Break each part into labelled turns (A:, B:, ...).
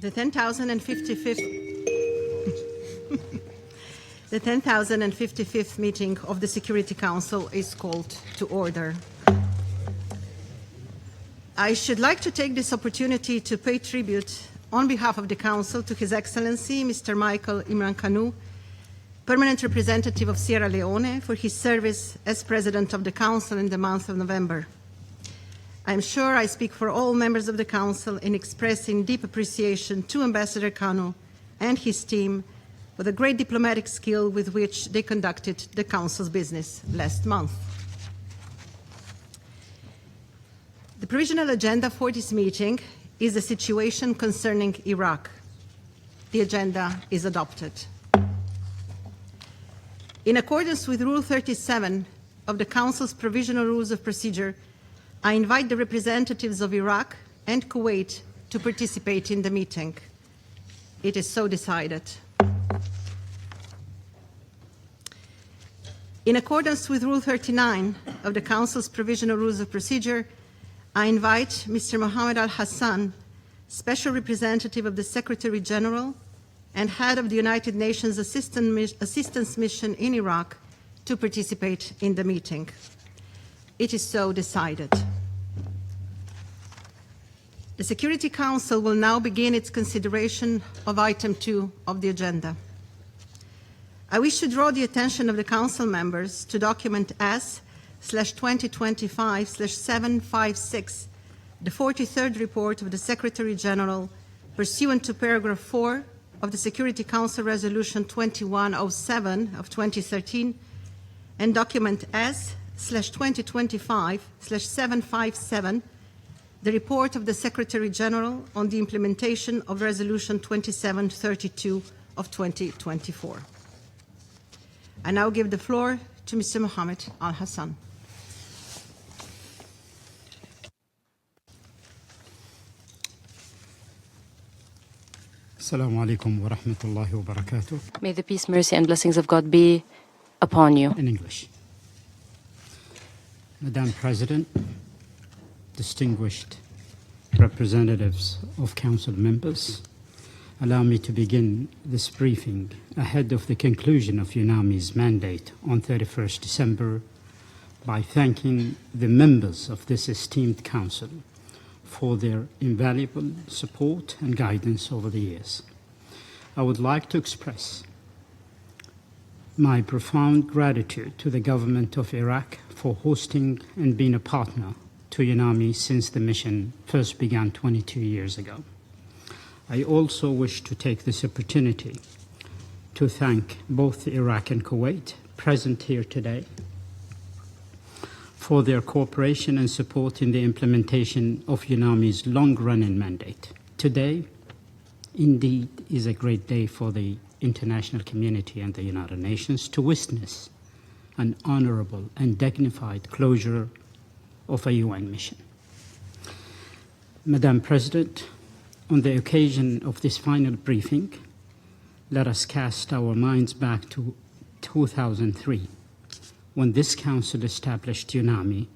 A: The 10,055th meeting of the Security Council is called to order. I should like to take this opportunity to pay tribute on behalf of the Council to His Excellency Mr. Michael Imran Kanu, Permanent Representative of Sierra Leone, for his service as President of the Council in the month of November. I am sure I speak for all members of the Council in expressing deep appreciation to Ambassador Kanu and his team for the great diplomatic skill with which they conducted the Council's business last month. The provisional agenda for this meeting is the situation concerning Iraq. The agenda is adopted. In accordance with Rule 37 of the Council's Provisional Rules of Procedure, I invite the representatives of Iraq and Kuwait to participate in the meeting. It is so decided. In accordance with Rule 39 of the Council's Provisional Rules of Procedure, I invite Mr. Mohamed al Hassan, Special Representative of the Secretary General and Head of the United Nations Assistance Mission in Iraq, to participate in the meeting. It is so decided. The Security Council will now begin its consideration of item 2 of the agenda. I wish to draw the attention of the Council members to document S/2025/756, the 43rd report of the Secretary General, pursuant to paragraph 4 of the Security Council Resolution 2107 of 2013, and document S/2025/757, the report of the Secretary General on the implementation of Resolution 2732 of 2024. I now give the floor to Mr. Mohamed al Hassan.
B: Assalamu alaikum wa rahmatullahi wa barakatuh.
C: May the peace, mercy, and blessings of God be upon you.
B: In English. Madam President, distinguished representatives of Council members, allow me to begin this briefing ahead of the conclusion of UNAMI's mandate on 31st December by thanking the members of this esteemed Council for their invaluable support and guidance over the years. I would like to express my profound gratitude to the government of Iraq for hosting and being a partner to UNAMI since the mission first began 22 years ago. I also wish to take this opportunity to thank both Iraq and Kuwait present here today for their cooperation and support in the implementation of UNAMI's long-running mandate. Today, indeed, is a great day for the international community and the United Nations to witness an honourable and dignified closure of a UN mission. Madam President, on the occasion of this final briefing, let us cast our minds back to 2003, when this Council established UNAMI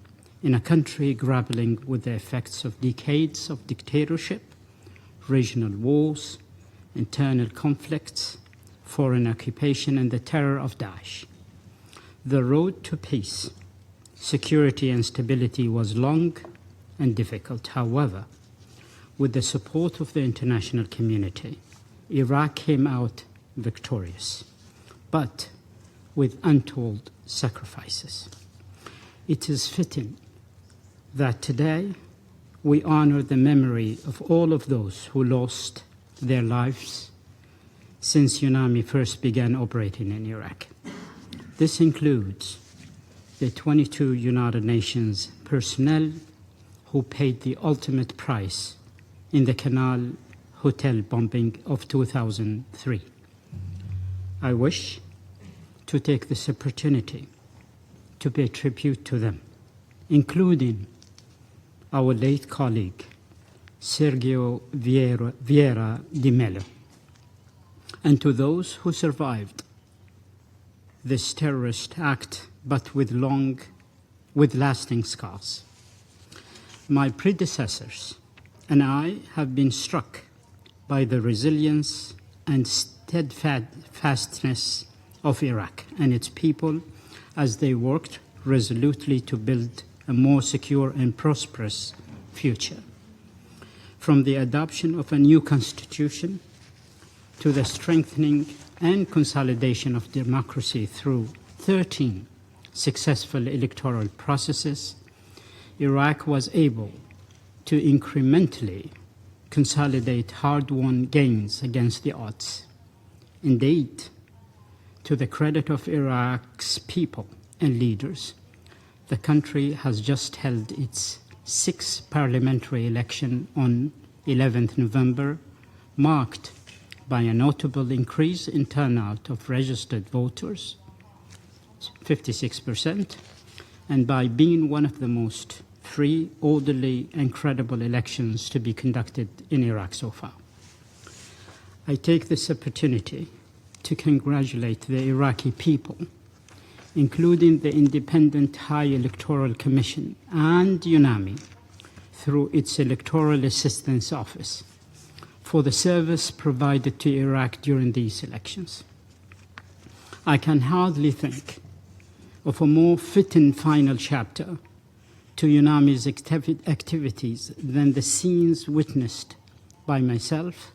B: in a country grappling with the effects of decades of dictatorship, regional wars, internal conflicts, foreign occupation, and the terror of Daesh. The road to peace, security, and stability was long and difficult. However, with the support of the international community, Iraq came out victorious, but with untold sacrifices. It is fitting that today we honor the memory of all of those who lost their lives since UNAMI first began operating in Iraq. This includes the 22 United Nations personnel who paid the ultimate price in the Canal Hotel bombing of 2003. I wish to take this opportunity to pay tribute to them, including our late colleague, Sergio Vieira de Mello, and to those who survived this terrorist act, but with lasting scars. My predecessors and I have been struck by the resilience and steadfastness of Iraq and its people as they worked resolutely to build a more secure and prosperous future. From the adoption of a new constitution to the strengthening and consolidation of democracy through 13 successful electoral processes, Iraq was able to incrementally consolidate hard-won gains against the odds. Indeed, to the credit of Iraq's people and leaders, the country has just held its 6th parliamentary election on 11th November, marked by a notable increase in turnout of registered voters, 56%, and by being one of the most free, orderly, and credible elections to be conducted in Iraq so far. I take this opportunity to congratulate the Iraqi people, including the Independent High Electoral Commission and UNAMI, through its Electoral Assistance Office, for the service provided to Iraq during these elections. I can hardly think of a more fitting final chapter to UNAMI's activities than the scenes witnessed by myself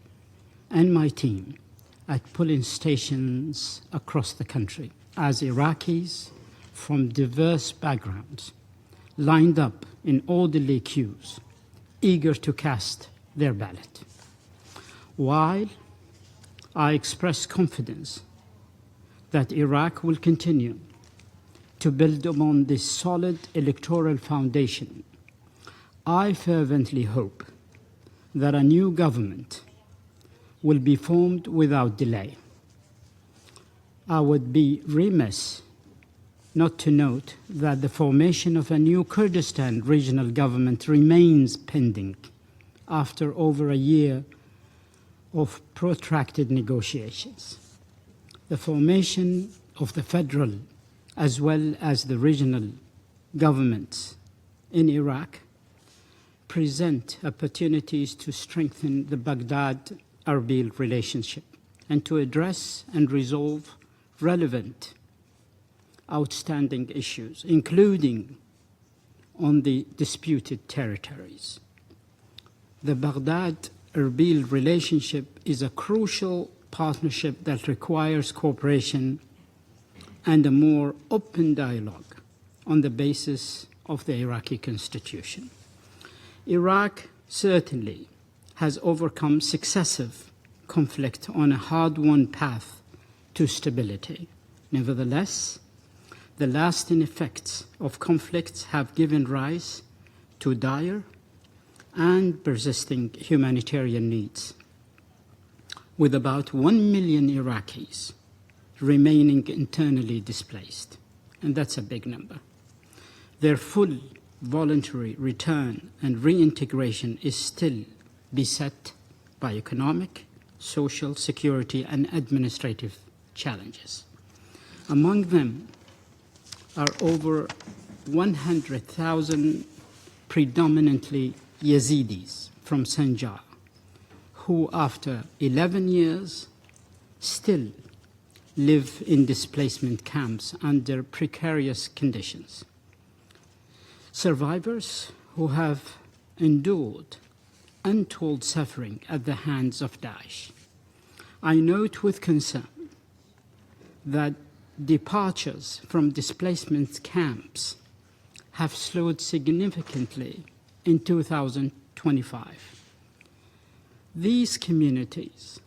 B: and my team at polling stations across the country as Iraqis from diverse backgrounds lined up in orderly queues, eager to cast their ballot. While I express confidence that Iraq will continue to build upon this solid electoral foundation, I fervently hope that a new government will be formed without delay. I would be remiss not to note that the formation of a new Kurdistan regional government remains pending after over a year of protracted negotiations. The formation of the federal as well as the regional governments in Iraq present opportunities to strengthen the Baghdad-Erbil relationship and to address and resolve relevant outstanding issues, including on the disputed territories. The Baghdad-Erbil relationship is a crucial partnership that requires cooperation and a more open dialogue on the basis of the Iraqi constitution. Iraq certainly has overcome successive conflict on a hard-won path to stability. Nevertheless, the lasting effects of conflicts have given rise to dire and persisting humanitarian needs, with about 1 million Iraqis remaining internally displaced, and that's a big number. Their full voluntary return and reintegration is still beset by economic, social, security, and administrative challenges. Among them are over 100,000 predominantly Yazidis from Sinjar, who after 11 years still live in displacement camps under precarious conditions. Survivors who have endured untold suffering at the hands of Daesh. I note with concern that departures from displacement camps have slowed significantly in 2025. These communities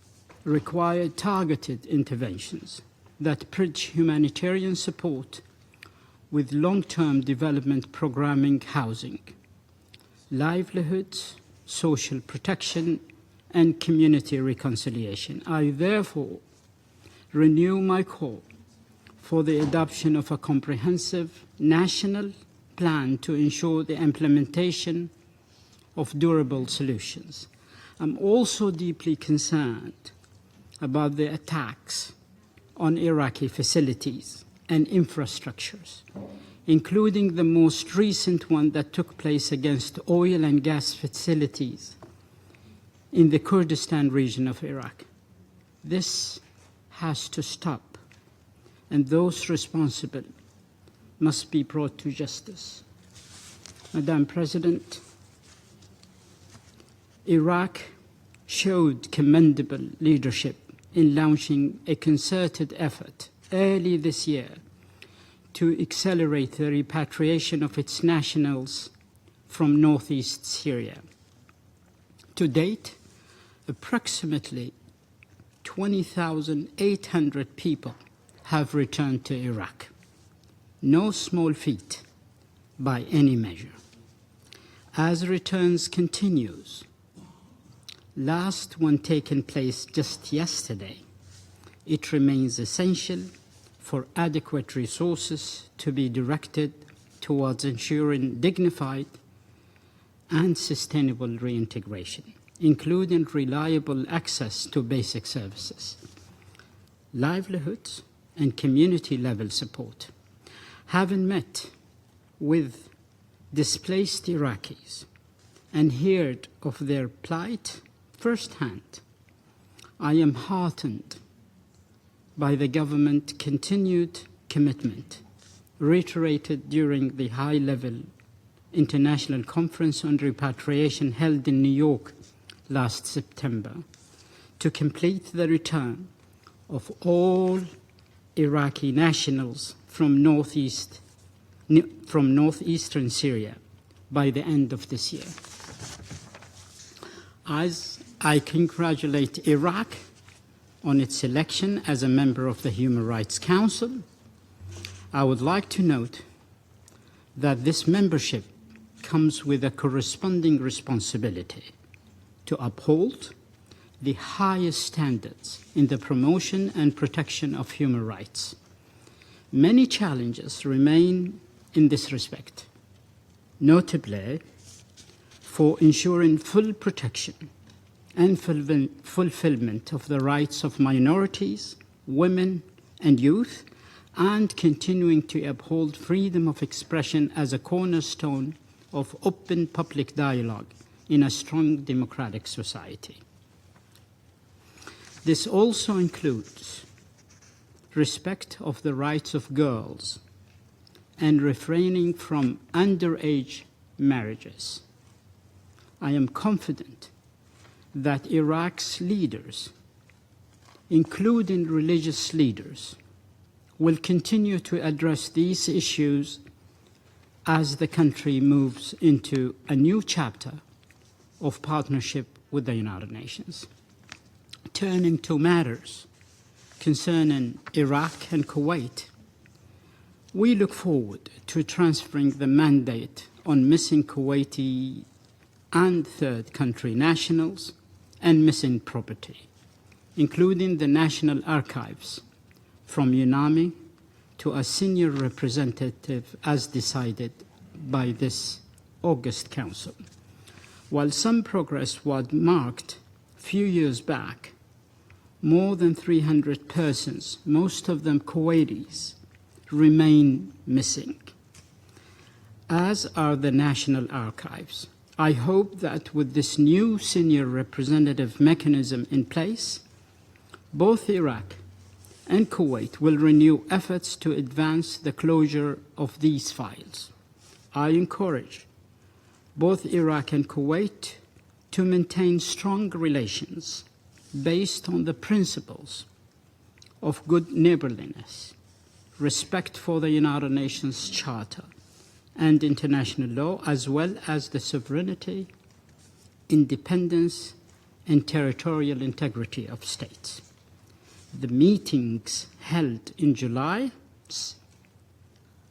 B: require targeted interventions that bridge humanitarian support with long-term development programming, housing, livelihoods, social protection, and community reconciliation. I therefore renew my call for the adoption of a comprehensive national plan to ensure the implementation of durable solutions. I'm also deeply concerned about the attacks on Iraqi facilities and infrastructures, including the most recent one that took place against oil and gas facilities in the Kurdistan region of Iraq. This has to stop, and those responsible must be brought to justice. Madam President, Iraq showed commendable leadership in launching a concerted effort early this year to accelerate the repatriation of its nationals from northeast Syria. To date, approximately 20,800 people have returned to Iraq. No small feat by any measure. As returns continues, last one taken place just yesterday, it remains essential for adequate resources to be directed towards ensuring dignified and sustainable reintegration, including reliable access to basic services, livelihoods, and community-level support. Having met with displaced Iraqis and heard of their plight firsthand, I am heartened by the government's continued commitment, reiterated during the high-level international conference on repatriation held in New York last September, to complete the return of all Iraqi nationals from northeastern Syria by the end of this year. As I congratulate Iraq on its election as a member of the Human Rights Council, I would like to note that this membership comes with a corresponding responsibility to uphold the highest standards in the promotion and protection of human rights. Many challenges remain in this respect, notably for ensuring full protection and fulfillment of the rights of minorities, women, and youth, and continuing to uphold freedom of expression as a cornerstone of open public dialogue in a strong democratic society. This also includes respect of the rights of girls and refraining from underage marriages. I am confident that Iraq's leaders, including religious leaders, will continue to address these issues as the country moves into a new chapter of partnership with the United Nations. Turning to matters concerning Iraq and Kuwait, we look forward to transferring the mandate on missing Kuwaiti and third country nationals and missing property, including the National Archives, from UNAMI to a senior representative as decided by this August Council. While some progress was marked a few years back, more than 300 persons, most of them Kuwaitis, remain missing, as are the National Archives. I hope that with this new senior representative mechanism in place, both Iraq and Kuwait will renew efforts to advance the closure of these files. I encourage both Iraq and Kuwait to maintain strong relations based on the principles of good neighborliness, respect for the United Nations Charter and international law, as well as the sovereignty, independence, and territorial integrity of states. The meetings held in July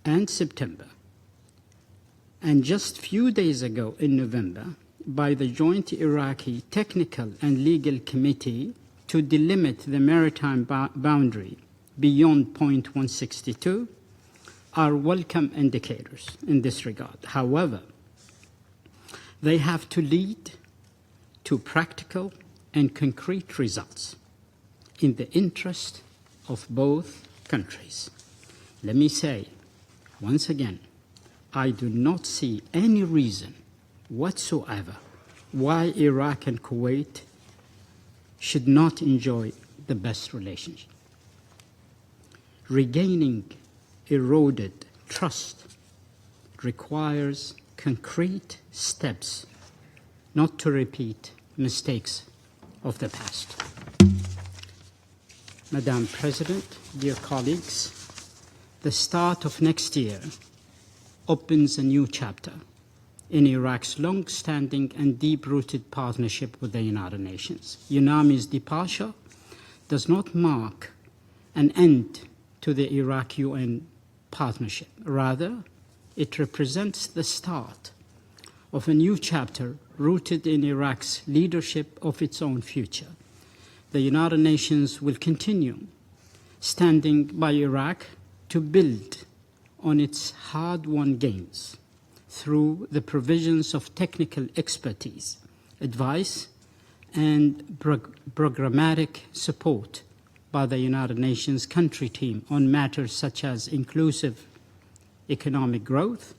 B: and September, and just a few days ago in November, by the Joint Iraqi Technical and Legal Committee to delimit the maritime boundary beyond point 162 are welcome indicators in this regard. However, they have to lead to practical and concrete results in the interest of both countries. Let me say, once again, I do not see any reason whatsoever why Iraq and Kuwait should not enjoy the best relationship. Regaining eroded trust requires concrete steps not to repeat mistakes of the past. Madam President, dear colleagues, the start of next year opens a new chapter in Iraq's long-standing and deep-rooted partnership with the United Nations. UNAMI's departure does not mark an end to the Iraq-UN partnership. Rather, it represents the start of a new chapter rooted in Iraq's leadership of its own future. The United Nations will continue standing by Iraq to build on its hard-won gains through the provisions of technical expertise, advice, and programmatic support by the United Nations country team on matters such as inclusive economic growth,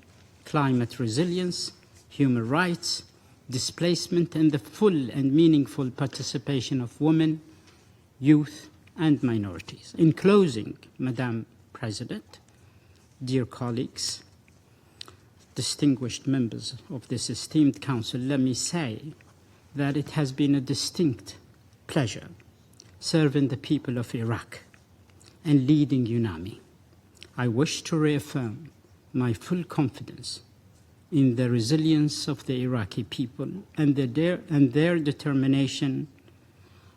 B: climate resilience, human rights, displacement, and the full and meaningful participation of women, youth, and minorities. In closing, Madam President, dear colleagues, distinguished members of this esteemed Council, let me say that it has been a distinct pleasure serving the people of Iraq and leading UNAMI. I wish to reaffirm my full confidence in the resilience of the Iraqi people and their determination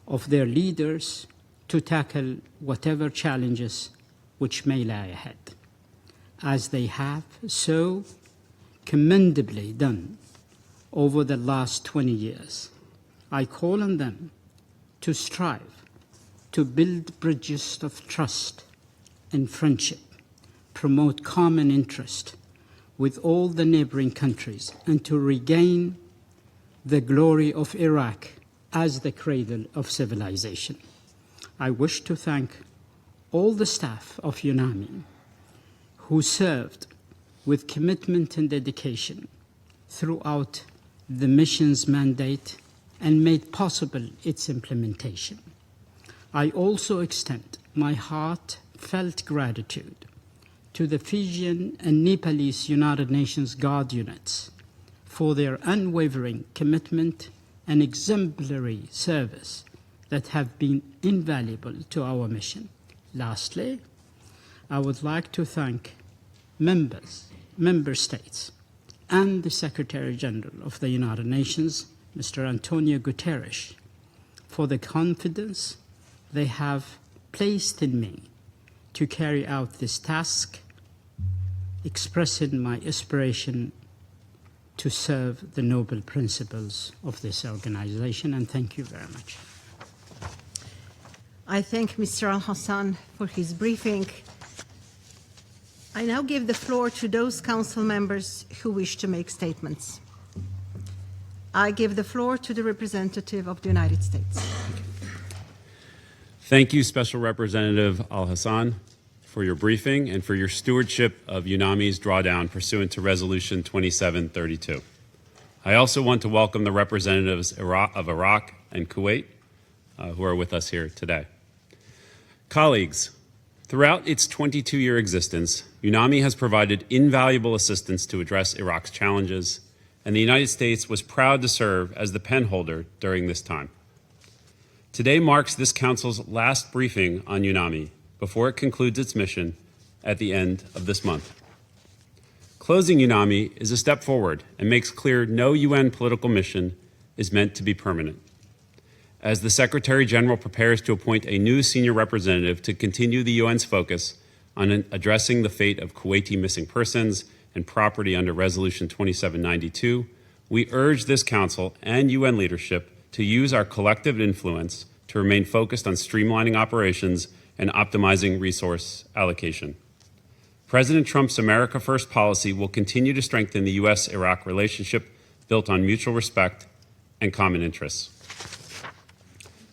B: of their leaders to tackle whatever challenges which may lie ahead, as they have so commendably done over the last 20 years. I call on them to strive to build bridges of trust and friendship, promote common interest with all the neighboring countries, and to regain the glory of Iraq as the cradle of civilization. I wish to thank all the staff of UNAMI who served with commitment and dedication throughout the mission's mandate and made possible its implementation. I also extend my heartfelt gratitude to the Fijian and Nepalese United Nations Guard units for their unwavering commitment and exemplary service that have been invaluable to our mission. Lastly, I would like to thank member states and the Secretary General of the United Nations, Mr. Antonio Guterres, for the confidence they have placed in me to carry out this task, expressing my aspiration to serve the noble principles of this organization, and thank you very much.
A: I thank Mr. Al Hassan for his briefing. I now give the floor to those council members who wish to make statements. I give the floor to the representative of the United States.
D: Thank you, Special Representative Al Hassan, for your briefing and for your stewardship of UNAMI's drawdown pursuant to Resolution 2732. I also want to welcome the representatives of Iraq and Kuwait who are with us here today. Colleagues, throughout its 22-year existence, UNAMI has provided invaluable assistance to address Iraq's challenges, and the United States was proud to serve as the penholder during this time. Today marks this Council's last briefing on UNAMI before it concludes its mission at the end of this month. Closing UNAMI is a step forward and makes clear no UN political mission is meant to be permanent. As the Secretary General prepares to appoint a new senior representative to continue the UN's focus on addressing the fate of Kuwaiti missing persons and property under Resolution 2792, we urge this Council and UN leadership to use our collective influence to remain focused on streamlining operations and optimizing resource allocation. President Trump's America First policy will continue to strengthen the U.S.-Iraq relationship built on mutual respect and common interests.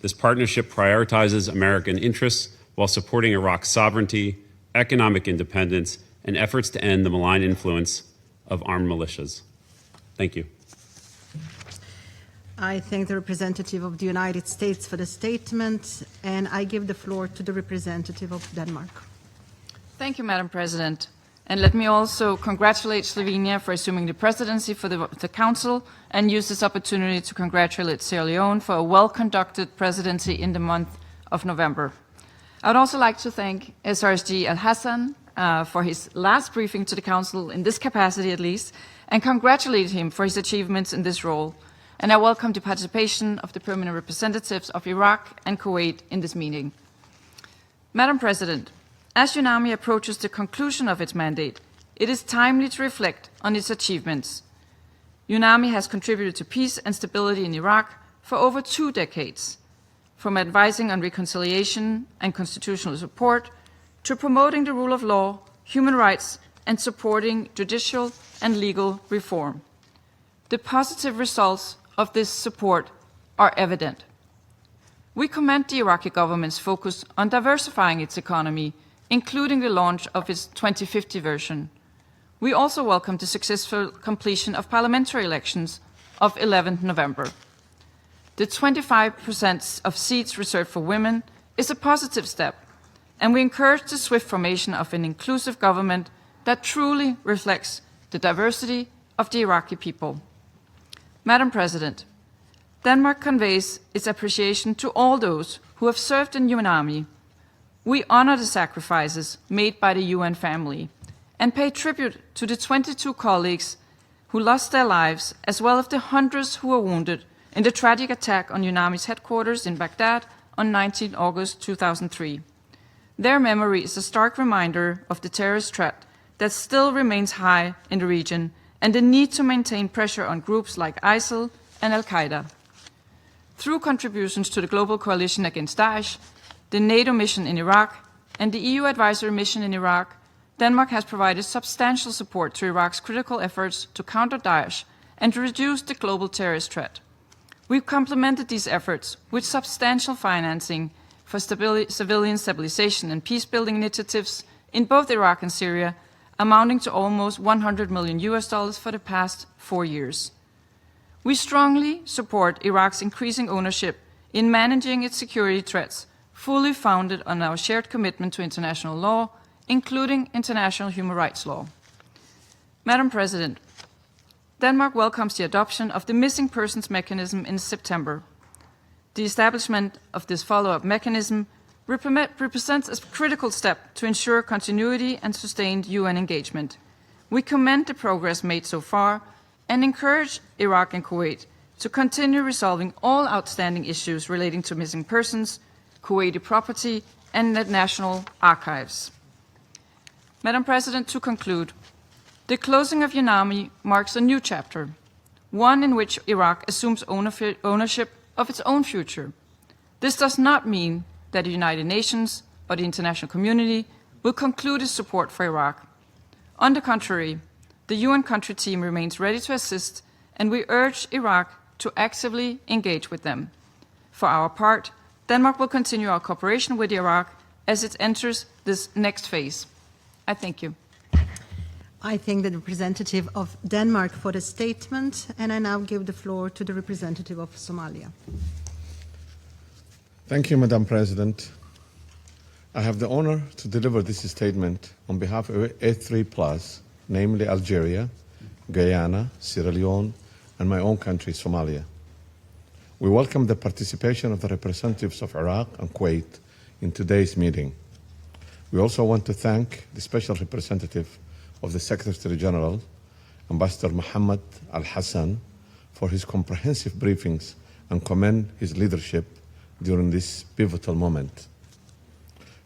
D: This partnership prioritizes American interests while supporting Iraq's sovereignty, economic independence, and efforts to end the malign influence of armed militias. Thank you.
A: I thank the representative of the United States for the statement, and I give the floor to the representative of Denmark.
E: Thank you, Madam President. And let me also congratulate Slovenia for assuming the presidency for the Council and use this opportunity to congratulate Sierra Leone for a well-conducted presidency in the month of November. I would also like to thank SRSG Al Hassan for his last briefing to the Council, in this capacity at least, and congratulate him for his achievements in this role. And I welcome the participation of the permanent representatives of Iraq and Kuwait in this meeting. Madam President, as UNAMI approaches the conclusion of its mandate, it is timely to reflect on its achievements. UNAMI has contributed to peace and stability in Iraq for over 2 decades, from advising on reconciliation and constitutional support to promoting the rule of law, human rights, and supporting judicial and legal reform. The positive results of this support are evident. We commend the Iraqi government's focus on diversifying its economy, including the launch of its 2050 version. We also welcome the successful completion of parliamentary elections of 11th November. The 25% of seats reserved for women is a positive step, and we encourage the swift formation of an inclusive government that truly reflects the diversity of the Iraqi people. Madam President, Denmark conveys its appreciation to all those who have served in UNAMI. We honor the sacrifices made by the UN family and pay tribute to the 22 colleagues who lost their lives, as well as the hundreds who were wounded in the tragic attack on UNAMI's headquarters in Baghdad on 19 August 2003. Their memory is a stark reminder of the terrorist threat that still remains high in the region and the need to maintain pressure on groups like ISIL and Al-Qaeda. Through contributions to the Global Coalition Against Daesh, the NATO mission in Iraq, and the EU advisory mission in Iraq, Denmark has provided substantial support to Iraq's critical efforts to counter Daesh and to reduce the global terrorist threat. We've complemented these efforts with substantial financing for civilian stabilization and peace-building initiatives in both Iraq and Syria, amounting to almost $100 million for the past 4 years. We strongly support Iraq's increasing ownership in managing its security threats, fully founded on our shared commitment to international law, including international human rights law. Madam President, Denmark welcomes the adoption of the missing persons mechanism in September. The establishment of this follow-up mechanism represents a critical step to ensure continuity and sustained UN engagement. We commend the progress made so far and encourage Iraq and Kuwait to continue resolving all outstanding issues relating to missing persons, Kuwaiti property, and the national archives. Madam President, to conclude, the closing of UNAMI marks a new chapter, one in which Iraq assumes ownership of its own future. This does not mean that the United Nations or the international community will conclude its support for Iraq. On the contrary, the UN country team remains ready to assist, and we urge Iraq to actively engage with them. For our part, Denmark will continue our cooperation with Iraq as it enters this next phase. I thank you.
A: I thank the representative of Denmark for the statement, and I now give the floor to the representative of Somalia.
F: Thank you, Madam President. I have the honor to deliver this statement on behalf of A3+, namely Algeria, Guyana, Sierra Leone, and my own country, Somalia. We welcome the participation of the representatives of Iraq and Kuwait in today's meeting. We also want to thank the Special Representative of the Secretary General, Ambassador Mohamed al Hassan, for his comprehensive briefings and commend his leadership during this pivotal moment.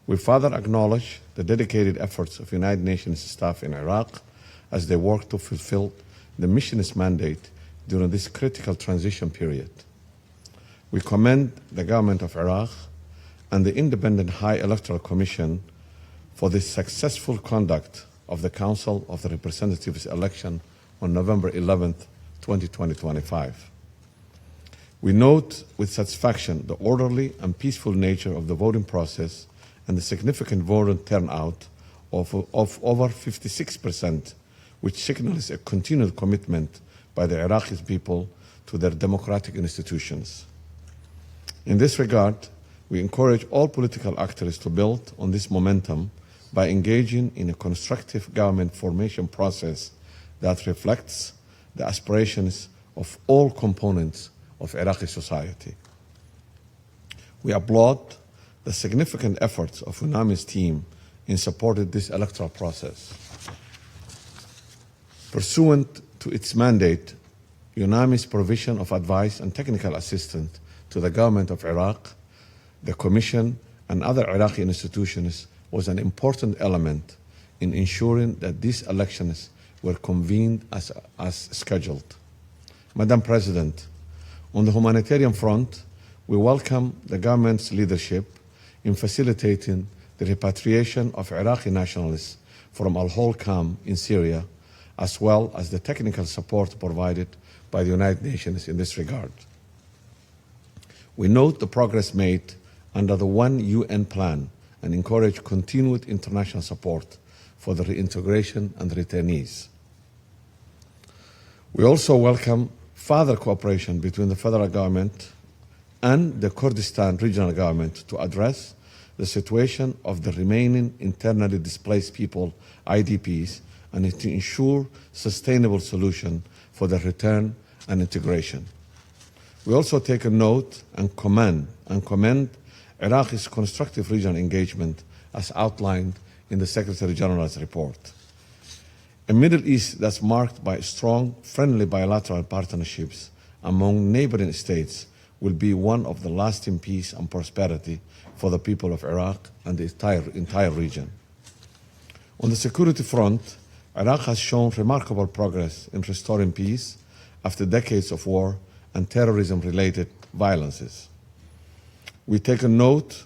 F: We further acknowledge the dedicated efforts of United Nations staff in Iraq as they work to fulfill the mission's mandate during this critical transition period. We commend the government of Iraq and the Independent High Electoral Commission for the successful conduct of the Council of the Representatives election on November 11th, 2025. We note with satisfaction the orderly and peaceful nature of the voting process and the significant voter turnout of over 56%, which signals a continued commitment by the Iraqi people to their democratic institutions. In this regard, we encourage all political actors to build on this momentum by engaging in a constructive government formation process that reflects the aspirations of all components of Iraqi society. We applaud the significant efforts of UNAMI's team in supporting this electoral process. Pursuant to its mandate, UNAMI's provision of advice and technical assistance to the government of Iraq, the Commission, and other Iraqi institutions was an important element in ensuring that these elections were convened as scheduled. Madam President, on the humanitarian front, we welcome the government's leadership in facilitating the repatriation of Iraqi nationalists from Al-Hol camp in Syria, as well as the technical support provided by the United Nations in this regard. We note the progress made under the One UN plan and encourage continued international support for the reintegration and returnees. We also welcome further cooperation between the federal government and the Kurdistan regional government to address the situation of the remaining internally displaced people, IDPs, and to ensure sustainable solution for their return and integration. We also take a note and commend Iraq's constructive regional engagement as outlined in the Secretary General's report. A Middle East that's marked by strong, friendly bilateral partnerships among neighboring states will be one of the lasting peace and prosperity for the people of Iraq and the entire region. On the security front, Iraq has shown remarkable progress in restoring peace after decades of war and terrorism-related violences. We take a note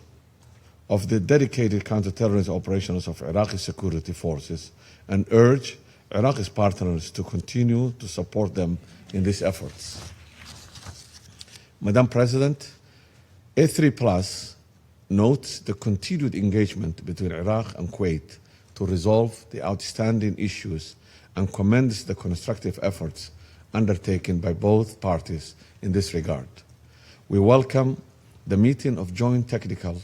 F: of the dedicated counterterrorism operations of Iraqi security forces and urge Iraq's partners to continue to support them in these efforts. Madam President, A3+ notes the continued engagement between Iraq and Kuwait to resolve the outstanding issues and commends the constructive efforts undertaken by both parties in this regard. We welcome the meeting of Joint Technical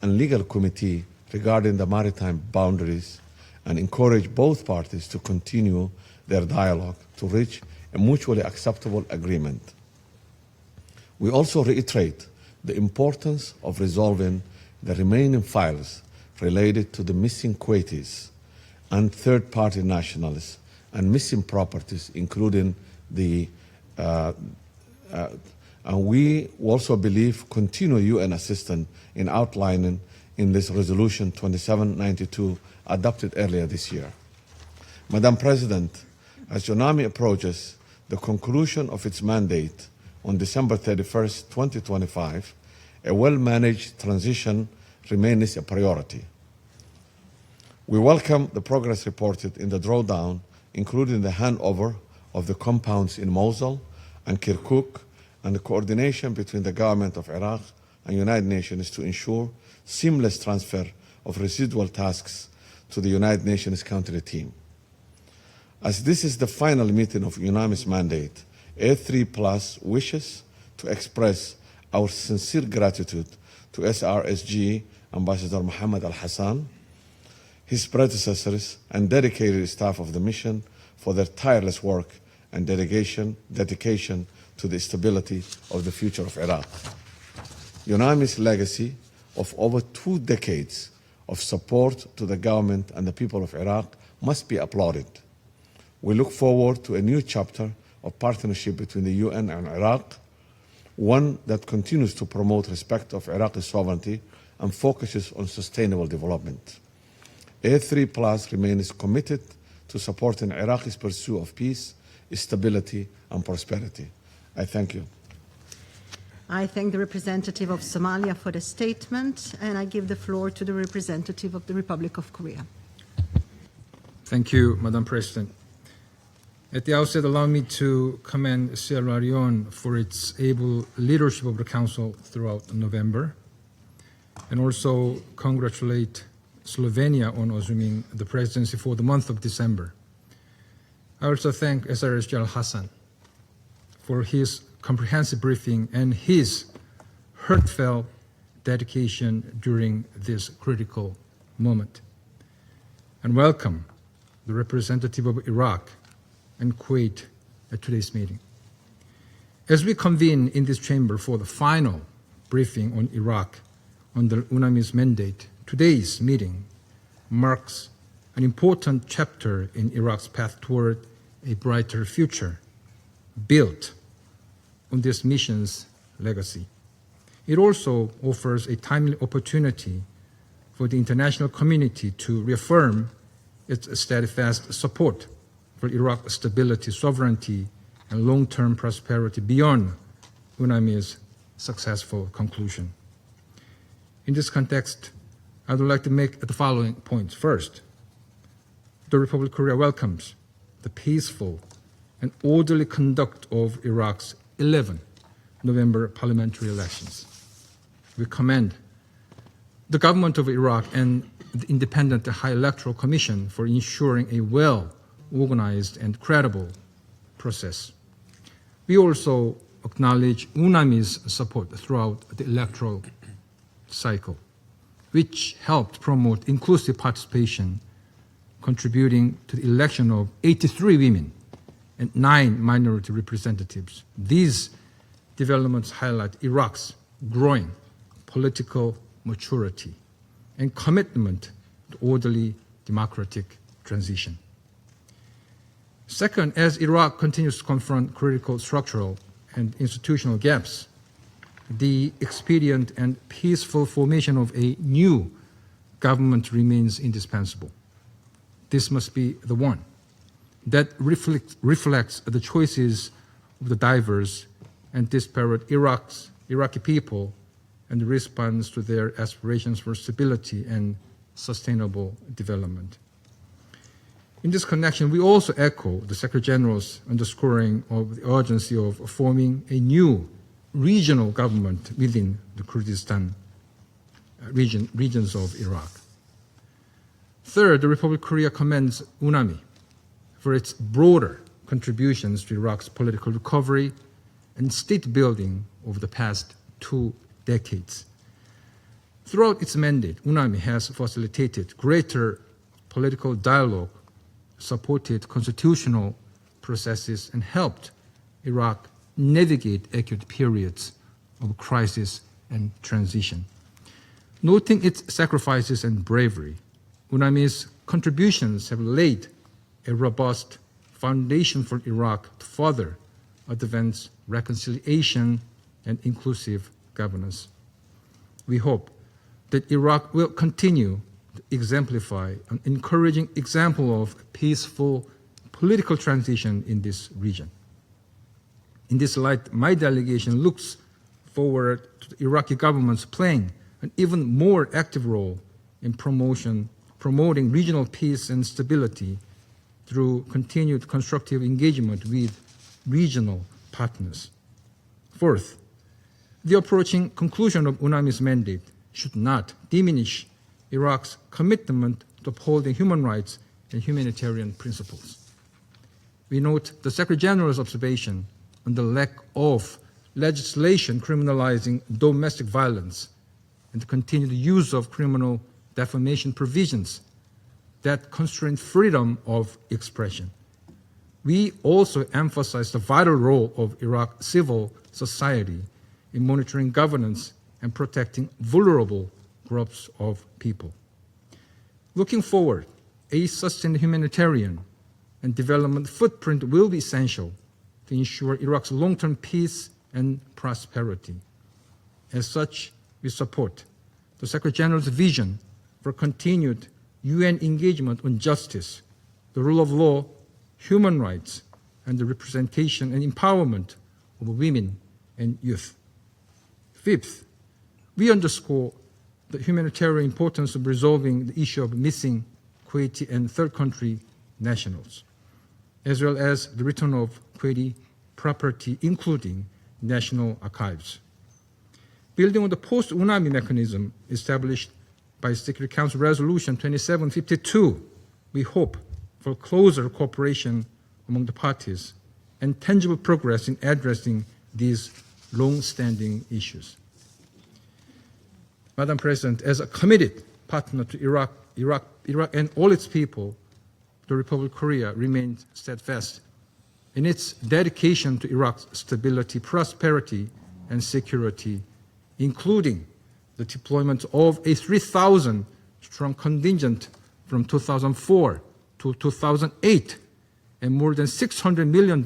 F: and Legal Committee regarding the maritime boundaries and encourage both parties to continue their dialogue to reach a mutually acceptable agreement. We also reiterate the importance of resolving the remaining files related to the missing Kuwaitis and third-party nationals and missing properties, including the and we also believe continue UN assistance in outlining in this resolution 2792 adopted earlier this year. Madam President, as UNAMI approaches the conclusion of its mandate on December 31st, 2025, a well-managed transition remains a priority. We welcome the progress reported in the drawdown, including the handover of the compounds in Mosul and Kirkuk, and the coordination between the government of Iraq and United Nations to ensure seamless transfer of residual tasks to the United Nations country team. As this is the final meeting of UNAMI's mandate, A3+ wishes to express our sincere gratitude to SRSG Ambassador Mohamed al Hassan, his predecessors, and dedicated staff of the mission for their tireless work and dedication to the stability of the future of Iraq. UNAMI's legacy of over 2 decades of support to the government and the people of Iraq must be applauded. We look forward to a new chapter of partnership between the UN and Iraq, one that continues to promote respect of Iraqi sovereignty and focuses on sustainable development. A3+ remains committed to supporting Iraq's pursuit of peace, stability, and prosperity. I thank you.
A: I thank the representative of Somalia for the statement, and I give the floor to the representative of the Republic of Korea.
G: Thank you, Madam President. At the outset, allow me to commend Sierra Leone for its able leadership of the Council throughout November, and also congratulate Slovenia on assuming the presidency for the month of December. I also thank SRSG Al Hassan for his comprehensive briefing and his heartfelt dedication during this critical moment. And welcome the representative of Iraq and Kuwait at today's meeting. As we convene in this chamber for the final briefing on Iraq under UNAMI's mandate, today's meeting marks an important chapter in Iraq's path toward a brighter future, built on this mission's legacy. It also offers a timely opportunity for the international community to reaffirm its steadfast support for Iraq's stability, sovereignty, and long-term prosperity beyond UNAMI's successful conclusion. In this context, I would like to make the following points. First, the Republic of Korea welcomes the peaceful and orderly conduct of Iraq's 11 November parliamentary elections. We commend the government of Iraq and the Independent High Electoral Commission for ensuring a well-organized and credible process. We also acknowledge UNAMI's support throughout the electoral cycle, which helped promote inclusive participation, contributing to the election of 83 women and 9 minority representatives. These developments highlight Iraq's growing political maturity and commitment to orderly democratic transition. Second, as Iraq continues to confront critical structural and institutional gaps, the expedient and peaceful formation of a new government remains indispensable. This must be the one that reflects the choices of the diverse and disparate Iraqi people and responds to their aspirations for stability and sustainable development. In this connection, we also echo the Secretary General's underscoring of the urgency of forming a new regional government within the Kurdistan regions of Iraq. Third, the Republic of Korea commends UNAMI for its broader contributions to Iraq's political recovery and state building over the past 2 decades. Throughout its mandate, UNAMI has facilitated greater political dialogue, supported constitutional processes, and helped Iraq navigate acute periods of crisis and transition. Noting its sacrifices and bravery, UNAMI's contributions have laid a robust foundation for Iraq to further advance reconciliation and inclusive governance. We hope that Iraq will continue to exemplify an encouraging example of peaceful political transition in this region. In this light, my delegation looks forward to the Iraqi government's playing an even more active role in promoting regional peace and stability through continued constructive engagement with regional partners. Fourth, the approaching conclusion of UNAMI's mandate should not diminish Iraq's commitment to upholding human rights and humanitarian principles. We note the Secretary General's observation on the lack of legislation criminalizing domestic violence and the continued use of criminal defamation provisions that constrain freedom of expression. We also emphasize the vital role of Iraq's civil society in monitoring governance and protecting vulnerable groups of people. Looking forward, a sustained humanitarian and development footprint will be essential to ensure Iraq's long-term peace and prosperity. As such, we support the Secretary General's vision for continued UN engagement on justice, the rule of law, human rights, and the representation and empowerment of women and youth. Fifth, we underscore the humanitarian importance of resolving the issue of missing Kuwaiti and third country nationals, as well as the return of Kuwaiti property, including national archives. Building on the post-UNAMI mechanism established by Security Council Resolution 2752, we hope for closer cooperation among the parties and tangible progress in addressing these long-standing issues. Madam President, as a committed partner to Iraq and all its people, the Republic of Korea remains steadfast in its dedication to Iraq's stability, prosperity, and security, including the deployment of a 3,000-strong contingent from 2004 to 2008 and more than $600 million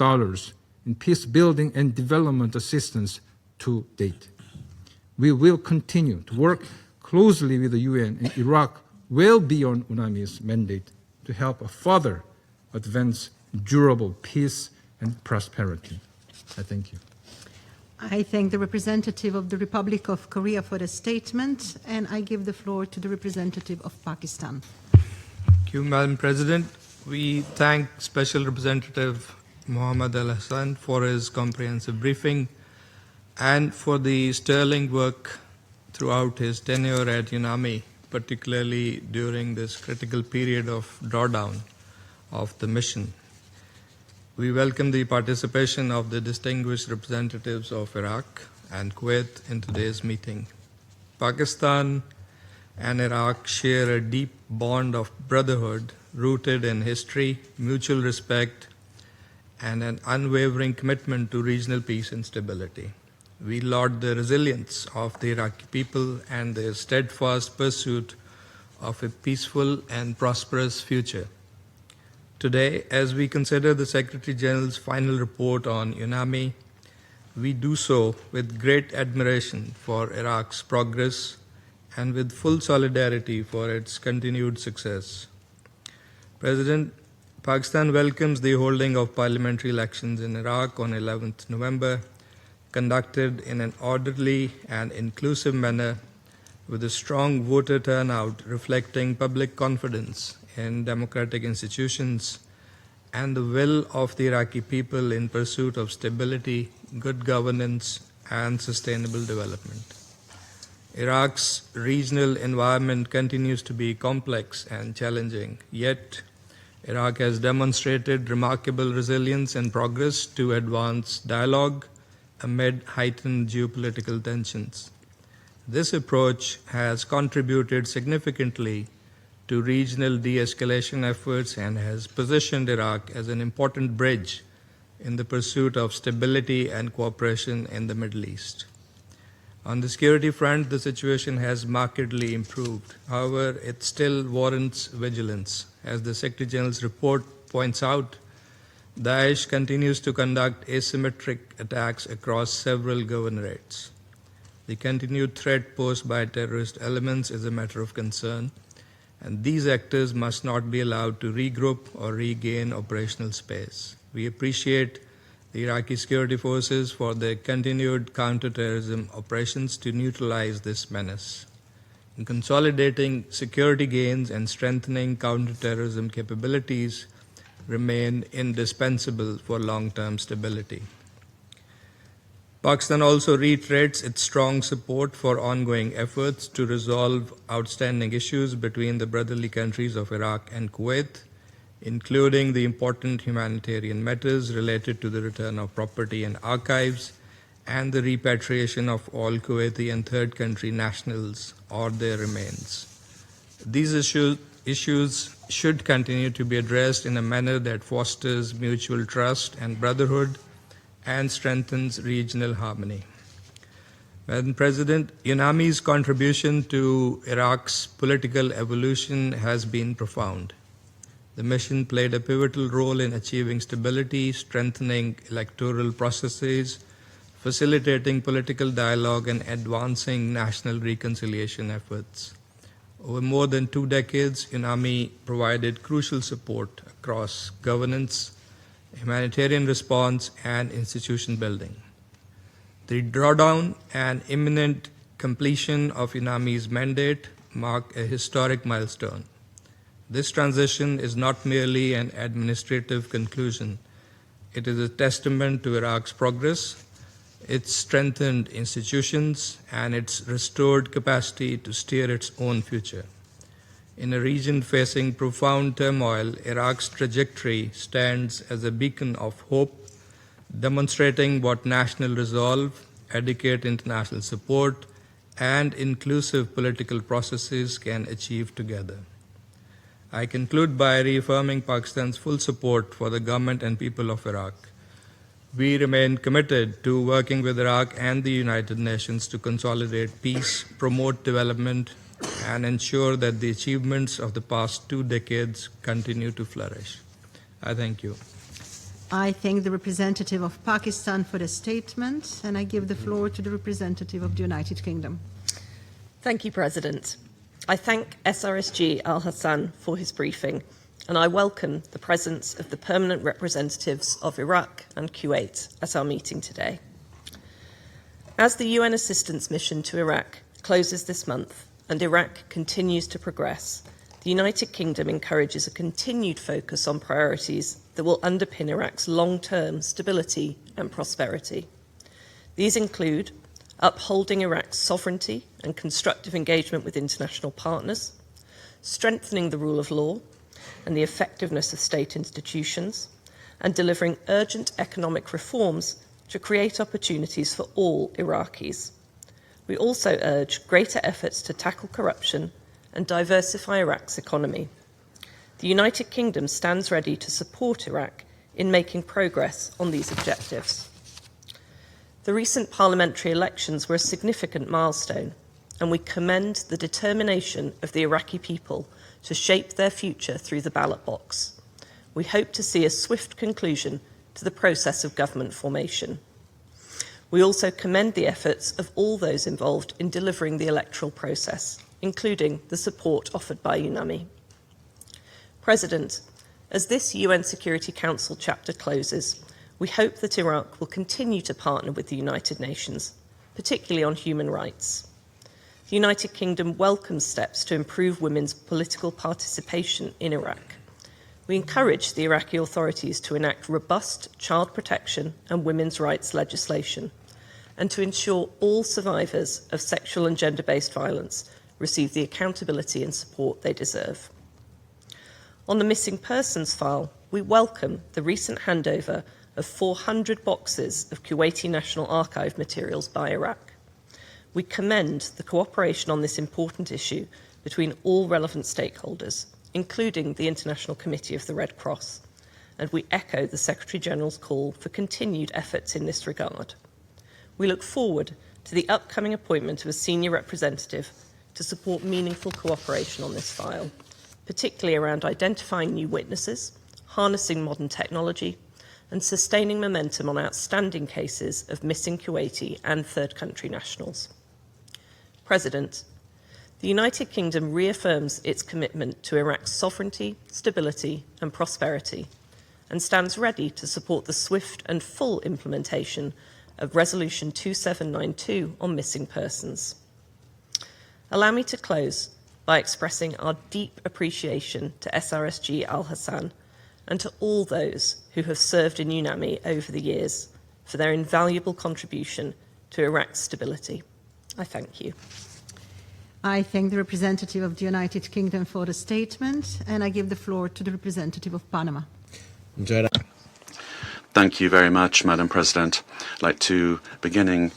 G: in peace building and development assistance to date. We will continue to work closely with the UN and Iraq well beyond UNAMI's mandate to help further advance durable peace and prosperity. I thank you.
A: I thank the representative of the Republic of Korea for the statement, and I give the floor to the representative of Pakistan.
H: Thank you, Madam President. We thank Special Representative Mohamed al Hassan for his comprehensive briefing and for the sterling work throughout his tenure at UNAMI, particularly during this critical period of drawdown of the mission. We welcome the participation of the distinguished representatives of Iraq and Kuwait in today's meeting. Pakistan and Iraq share a deep bond of brotherhood rooted in history, mutual respect, and an unwavering commitment to regional peace and stability. We laud the resilience of the Iraqi people and their steadfast pursuit of a peaceful and prosperous future. Today, as we consider the Secretary General's final report on UNAMI, we do so with great admiration for Iraq's progress and with full solidarity for its continued success. President, Pakistan welcomes the holding of parliamentary elections in Iraq on 11th November, conducted in an orderly and inclusive manner with a strong voter turnout reflecting public confidence in democratic institutions and the will of the Iraqi people in pursuit of stability, good governance, and sustainable development. Iraq's regional environment continues to be complex and challenging, yet Iraq has demonstrated remarkable resilience and progress to advance dialogue amid heightened geopolitical tensions. This approach has contributed significantly to regional de-escalation efforts and has positioned Iraq as an important bridge in the pursuit of stability and cooperation in the Middle East. On the security front, the situation has markedly improved. However, it still warrants vigilance. As the Secretary General's report points out, Daesh continues to conduct asymmetric attacks across several governorates. The continued threat posed by terrorist elements is a matter of concern, and these actors must not be allowed to regroup or regain operational space. We appreciate the Iraqi security forces for their continued counterterrorism operations to neutralize this menace. In consolidating security gains and strengthening counterterrorism capabilities remain indispensable for long-term stability. Pakistan also reiterates its strong support for ongoing efforts to resolve outstanding issues between the brotherly countries of Iraq and Kuwait, including the important humanitarian matters related to the return of property and archives and the repatriation of all Kuwaiti and third country nationals or their remains. These issues should continue to be addressed in a manner that fosters mutual trust and brotherhood and strengthens regional harmony. Madam President, UNAMI's contribution to Iraq's political evolution has been profound. The mission played a pivotal role in achieving stability, strengthening electoral processes, facilitating political dialogue, and advancing national reconciliation efforts. Over more than 2 decades, UNAMI provided crucial support across governance, humanitarian response, and institution building. The drawdown and imminent completion of UNAMI's mandate mark a historic milestone. This transition is not merely an administrative conclusion. It is a testament to Iraq's progress, its strengthened institutions, and its restored capacity to steer its own future. In a region facing profound turmoil, Iraq's trajectory stands as a beacon of hope, demonstrating what national resolve, adequate international support, and inclusive political processes can achieve together. I conclude by reaffirming Pakistan's full support for the government and people of Iraq. We remain committed to working with Iraq and the United Nations to consolidate peace, promote development, and ensure that the achievements of the past 2 decades continue to flourish. I thank you.
A: I thank the representative of Pakistan for the statement, and I give the floor to the representative of the United Kingdom.
I: Thank you, President. I thank SRSG Al Hassan for his briefing, and I welcome the presence of the permanent representatives of Iraq and Kuwait at our meeting today. As the UN assistance mission to Iraq closes this month and Iraq continues to progress, the United Kingdom encourages a continued focus on priorities that will underpin Iraq's long-term stability and prosperity. These include upholding Iraq's sovereignty and constructive engagement with international partners, strengthening the rule of law and the effectiveness of state institutions, and delivering urgent economic reforms to create opportunities for all Iraqis. We also urge greater efforts to tackle corruption and diversify Iraq's economy. The United Kingdom stands ready to support Iraq in making progress on these objectives. The recent parliamentary elections were a significant milestone, and we commend the determination of the Iraqi people to shape their future through the ballot box. We hope to see a swift conclusion to the process of government formation. We also commend the efforts of all those involved in delivering the electoral process, including the support offered by UNAMI. President, as this UN Security Council chapter closes, we hope that Iraq will continue to partner with the United Nations, particularly on human rights. The United Kingdom welcomes steps to improve women's political participation in Iraq. We encourage the Iraqi authorities to enact robust child protection and women's rights legislation, and to ensure all survivors of sexual and gender-based violence receive the accountability and support they deserve. On the missing persons file, we welcome the recent handover of 400 boxes of Kuwaiti National Archive materials by Iraq. We commend the cooperation on this important issue between all relevant stakeholders, including the International Committee of the Red Cross, and we echo the Secretary-General's call for continued efforts in this regard. We look forward to the upcoming appointment of a senior representative to support meaningful cooperation on this file, particularly around identifying new witnesses, harnessing modern technology, and sustaining momentum on outstanding cases of missing Kuwaiti and third country nationals. President, the United Kingdom reaffirms its commitment to Iraq's sovereignty, stability, and prosperity, and stands ready to support the swift and full implementation of Resolution 2792 on missing persons. Allow me to close by expressing our deep appreciation to SRSG Al Hassan and to all those who have served in UNAMI over the years for their invaluable contribution to Iraq's stability. I thank you.
A: I thank the representative of the United Kingdom for the statement, and I give the floor to the representative of Panama.
J: Thank you very much, Madam President. I'd like to begin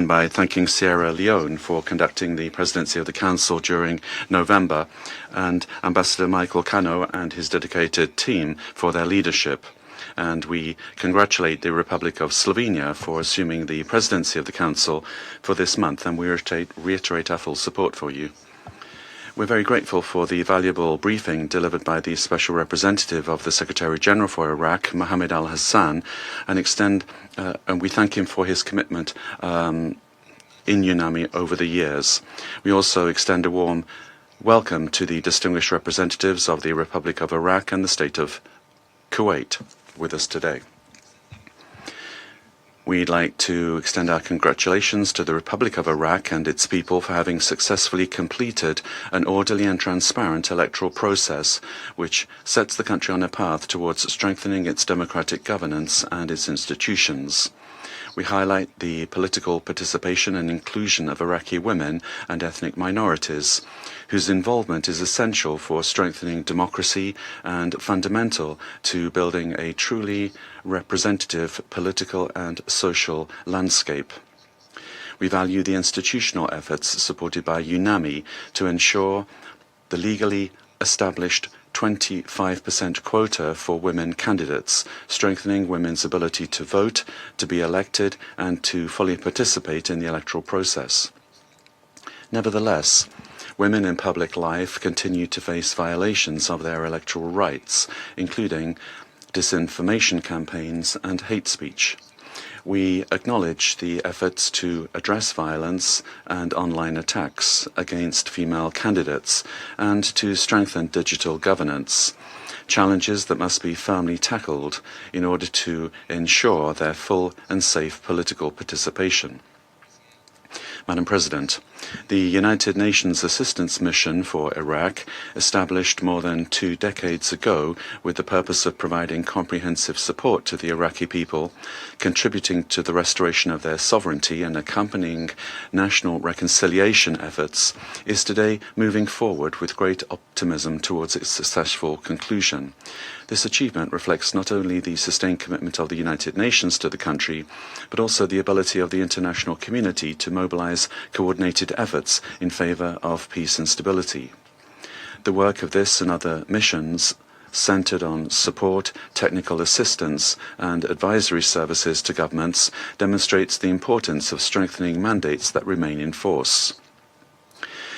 J: by thanking Sierra Leone for conducting the presidency of the Council during November, and Ambassador Michael Cano and his dedicated team for their leadership. And we congratulate the Republic of Slovenia for assuming the presidency of the Council for this month, and we reiterate our full support for you. We're very grateful for the valuable briefing delivered by the Special Representative of the Secretary-General for Iraq, Mohamed al Hassan, and we thank him for his commitment in UNAMI over the years. We also extend a warm welcome to the distinguished representatives of the Republic of Iraq and the State of Kuwait with us today. We'd like to extend our congratulations to the Republic of Iraq and its people for having successfully completed an orderly and transparent electoral process, which sets the country on a path towards strengthening its democratic governance and its institutions. We highlight the political participation and inclusion of Iraqi women and ethnic minorities, whose involvement is essential for strengthening democracy and fundamental to building a truly representative political and social landscape. We value the institutional efforts supported by UNAMI to ensure the legally established 25% quota for women candidates, strengthening women's ability to vote, to be elected, and to fully participate in the electoral process. Nevertheless, women in public life continue to face violations of their electoral rights, including disinformation campaigns and hate speech. We acknowledge the efforts to address violence and online attacks against female candidates and to strengthen digital governance, challenges that must be firmly tackled in order to ensure their full and safe political participation. Madam President, the United Nations Assistance Mission for Iraq, established more than 2 decades ago with the purpose of providing comprehensive support to the Iraqi people, contributing to the restoration of their sovereignty and accompanying national reconciliation efforts, is today moving forward with great optimism towards its successful conclusion. This achievement reflects not only the sustained commitment of the United Nations to the country, but also the ability of the international community to mobilize coordinated efforts in favor of peace and stability. The work of this and other missions, centered on support, technical assistance, and advisory services to governments, demonstrates the importance of strengthening mandates that remain in force.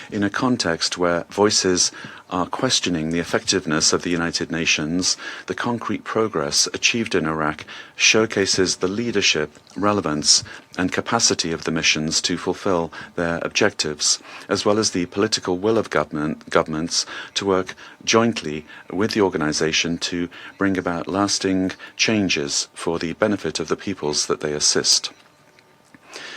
J: In a context where voices are questioning the effectiveness of the United Nations, the concrete progress achieved in Iraq showcases the leadership, relevance, and capacity of the missions to fulfill their objectives, as well as the political will of governments to work jointly with the organization to bring about lasting changes for the benefit of the peoples that they assist.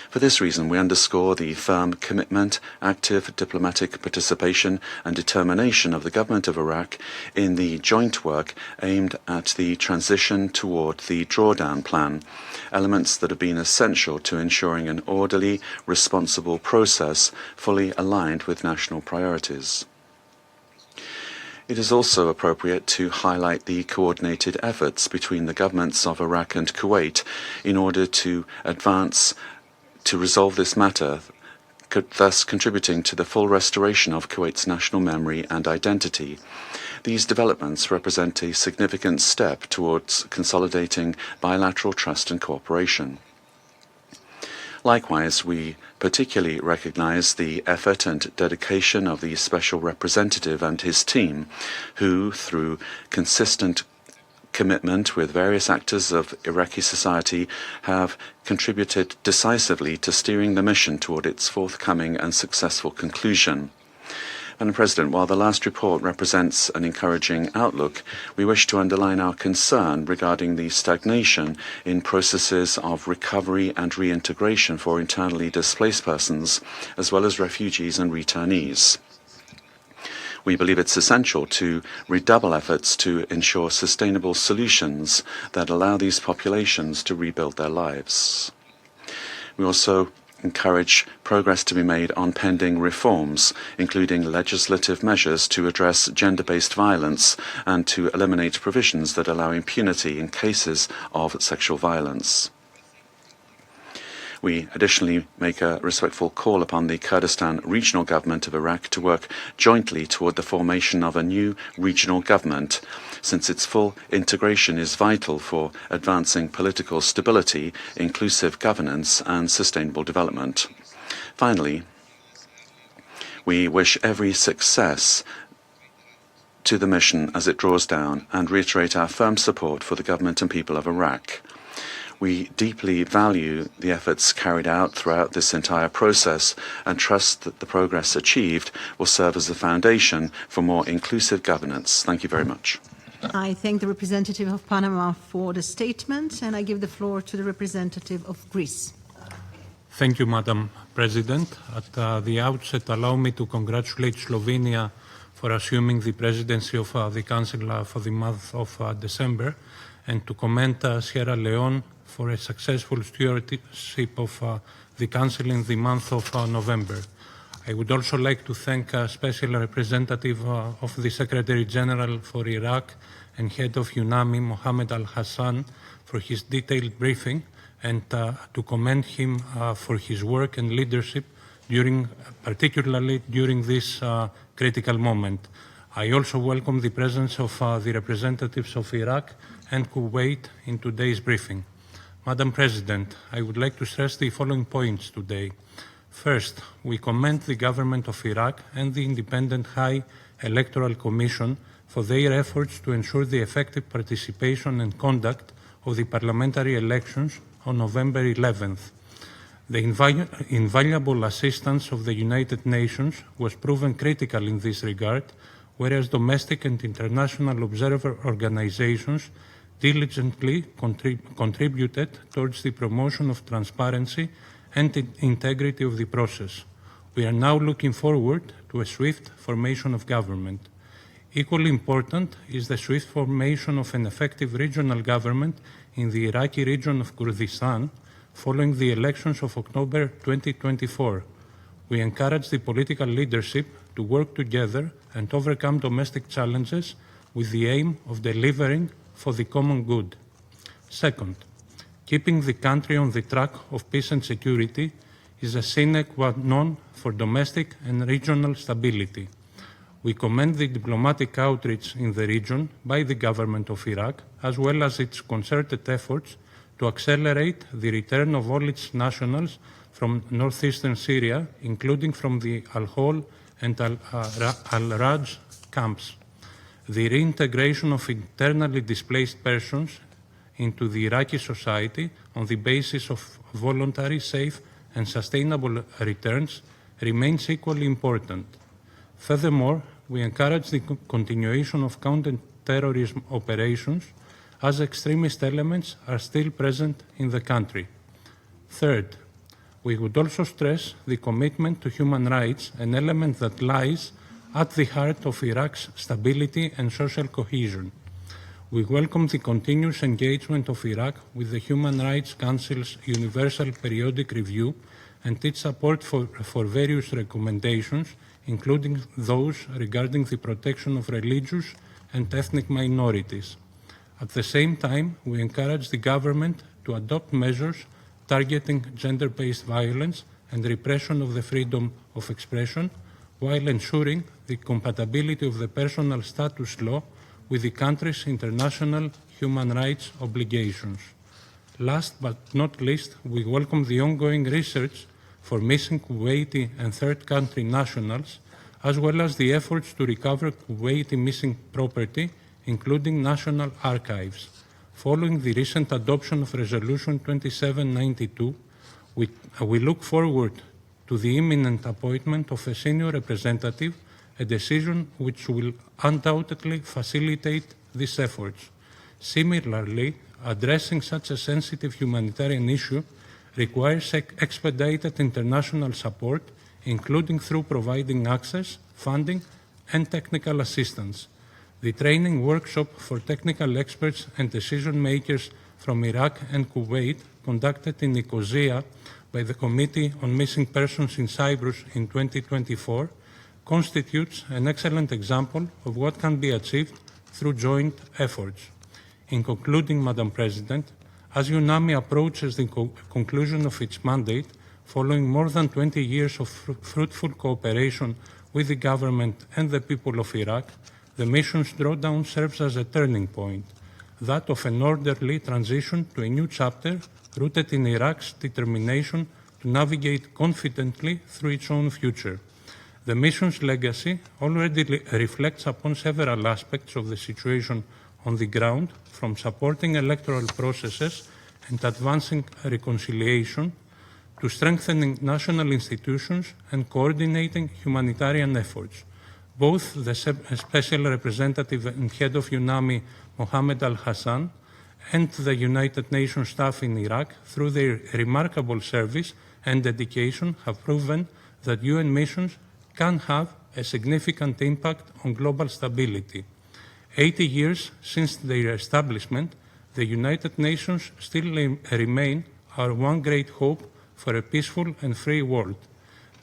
J: For this reason, we underscore the firm commitment, active diplomatic participation, and determination of the government of Iraq in the joint work aimed at the transition toward the drawdown plan, elements that have been essential to ensuring an orderly, responsible process fully aligned with national priorities. It is also appropriate to highlight the coordinated efforts between the governments of Iraq and Kuwait in order to resolve this matter, thus contributing to the full restoration of Kuwait's national memory and identity. These developments represent a significant step towards consolidating bilateral trust and cooperation. Likewise, we particularly recognize the effort and dedication of the Special Representative and his team, who, through consistent commitment with various actors of Iraqi society, have contributed decisively to steering the mission toward its forthcoming and successful conclusion. Madam President, while the last report represents an encouraging outlook, we wish to underline our concern regarding the stagnation in processes of recovery and reintegration for internally displaced persons, as well as refugees and returnees. We believe it's essential to redouble efforts to ensure sustainable solutions that allow these populations to rebuild their lives. We also encourage progress to be made on pending reforms, including legislative measures to address gender-based violence and to eliminate provisions that allow impunity in cases of sexual violence. We additionally make a respectful call upon the Kurdistan Regional Government of Iraq to work jointly toward the formation of a new regional government, since its full integration is vital for advancing political stability, inclusive governance, and sustainable development. Finally, we wish every success to the mission as it draws down and reiterate our firm support for the government and people of Iraq. We deeply value the efforts carried out throughout this entire process and trust that the progress achieved will serve as a foundation for more inclusive governance. Thank you very much.
A: I thank the representative of Panama for the statement, and I give the floor to the representative of Greece.
K: Thank you, Madam President. At the outset, allow me to congratulate Slovenia for assuming the presidency of the Council for the month of December, and to commend Sierra Leone for a successful stewardship of the Council in the month of November. I would also like to thank Special Representative of the Secretary General for Iraq and Head of UNAMI, Mohamed al Hassan, for his detailed briefing, and to commend him for his work and leadership particularly during this critical moment. I also welcome the presence of the representatives of Iraq and Kuwait in today's briefing. Madam President, I would like to stress the following points today. First, we commend the government of Iraq and the Independent High Electoral Commission for their efforts to ensure the effective participation and conduct of the parliamentary elections on November 11th. The invaluable assistance of the United Nations was proven critical in this regard, whereas domestic and international observer organizations diligently contributed towards the promotion of transparency and integrity of the process. We are now looking forward to a swift formation of government. Equally important is the swift formation of an effective regional government in the Iraqi region of Kurdistan following the elections of October 2024. We encourage the political leadership to work together and overcome domestic challenges with the aim of delivering for the common good. Second, keeping the country on the track of peace and security is a sine qua non for domestic and regional stability. We commend the diplomatic outreach in the region by the government of Iraq, as well as its concerted efforts to accelerate the return of all its nationals from northeastern Syria, including from the Al-Hol and Al-Raj camps. The reintegration of internally displaced persons into the Iraqi society on the basis of voluntary, safe, and sustainable returns remains equally important. Furthermore, we encourage the continuation of counter-terrorism operations as extremist elements are still present in the country. Third, we would also stress the commitment to human rights, an element that lies at the heart of Iraq's stability and social cohesion. We welcome the continuous engagement of Iraq with the Human Rights Council's Universal Periodic Review and its support for various recommendations, including those regarding the protection of religious and ethnic minorities. At the same time, we encourage the government to adopt measures targeting gender-based violence and repression of the freedom of expression, while ensuring the compatibility of the personal status law with the country's international human rights obligations. Last but not least, we welcome the ongoing research for missing Kuwaiti and third country nationals, as well as the efforts to recover Kuwaiti missing property, including national archives. Following the recent adoption of Resolution 2792, we look forward to the imminent appointment of a senior representative, a decision which will undoubtedly facilitate these efforts. Similarly, addressing such a sensitive humanitarian issue requires expedited international support, including through providing access, funding, and technical assistance. The training workshop for technical experts and decision makers from Iraq and Kuwait, conducted in Nicosia by the Committee on Missing Persons in Cyprus in 2024, constitutes an excellent example of what can be achieved through joint efforts. In concluding, Madam President, as UNAMI approaches the conclusion of its mandate, following more than 20 years of fruitful cooperation with the government and the people of Iraq, the mission's drawdown serves as a turning point, that of an orderly transition to a new chapter rooted in Iraq's determination to navigate confidently through its own future. The mission's legacy already reflects upon several aspects of the situation on the ground, from supporting electoral processes and advancing reconciliation to strengthening national institutions and coordinating humanitarian efforts. Both the Special Representative and Head of UNAMI, Mohamed al Hassan, and the United Nations staff in Iraq, through their remarkable service and dedication, have proven that UN missions can have a significant impact on global stability. 80 years since their establishment, the United Nations still remain our one great hope for a peaceful and free world.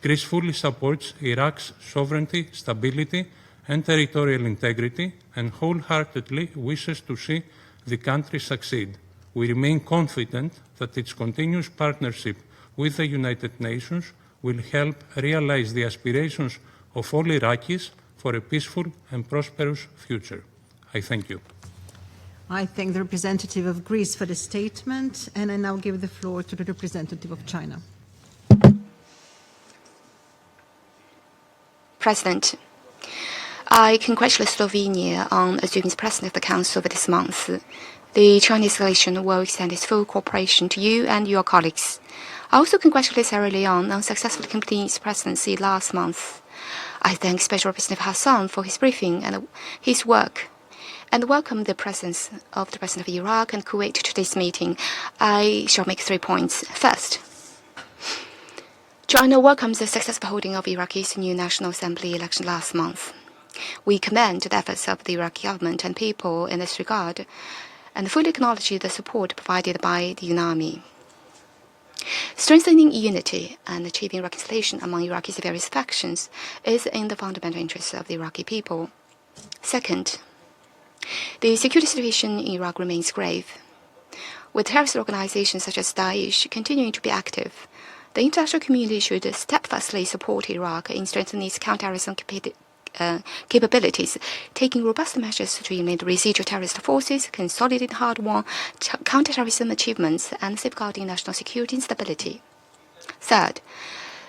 K: Greece fully supports Iraq's sovereignty, stability, and territorial integrity, and wholeheartedly wishes to see the country succeed. We remain confident that its continuous partnership with the United Nations will help realize the aspirations of all Iraqis for a peaceful and prosperous future. I thank you.
A: I thank the representative of Greece for the statement, and I now give the floor to the representative of China.
L: President, I congratulate Slovenia on assuming the President of the Council for this month. The Chinese delegation will extend its full cooperation to you and your colleagues. I also congratulate Sierra Leone on successfully completing its presidency last month. I thank Special Representative Hassan for his briefing and his work, and welcome the presence of the President of Iraq and Kuwait to today's meeting. I shall make 3 points. First, China welcomes the successful holding of Iraq's new National Assembly election last month. We commend the efforts of the Iraqi government and people in this regard, and fully acknowledge the support provided by the UNAMI. Strengthening unity and achieving reconciliation among Iraqis' various factions is in the fundamental interests of the Iraqi people. Second, the security situation in Iraq remains grave. With terrorist organizations such as Daesh continuing to be active, the international community should steadfastly support Iraq in strengthening its counterterrorism capabilities, taking robust measures to eliminate residual terrorist forces, consolidate hard-won counterterrorism achievements, and safeguarding national security and stability. Third,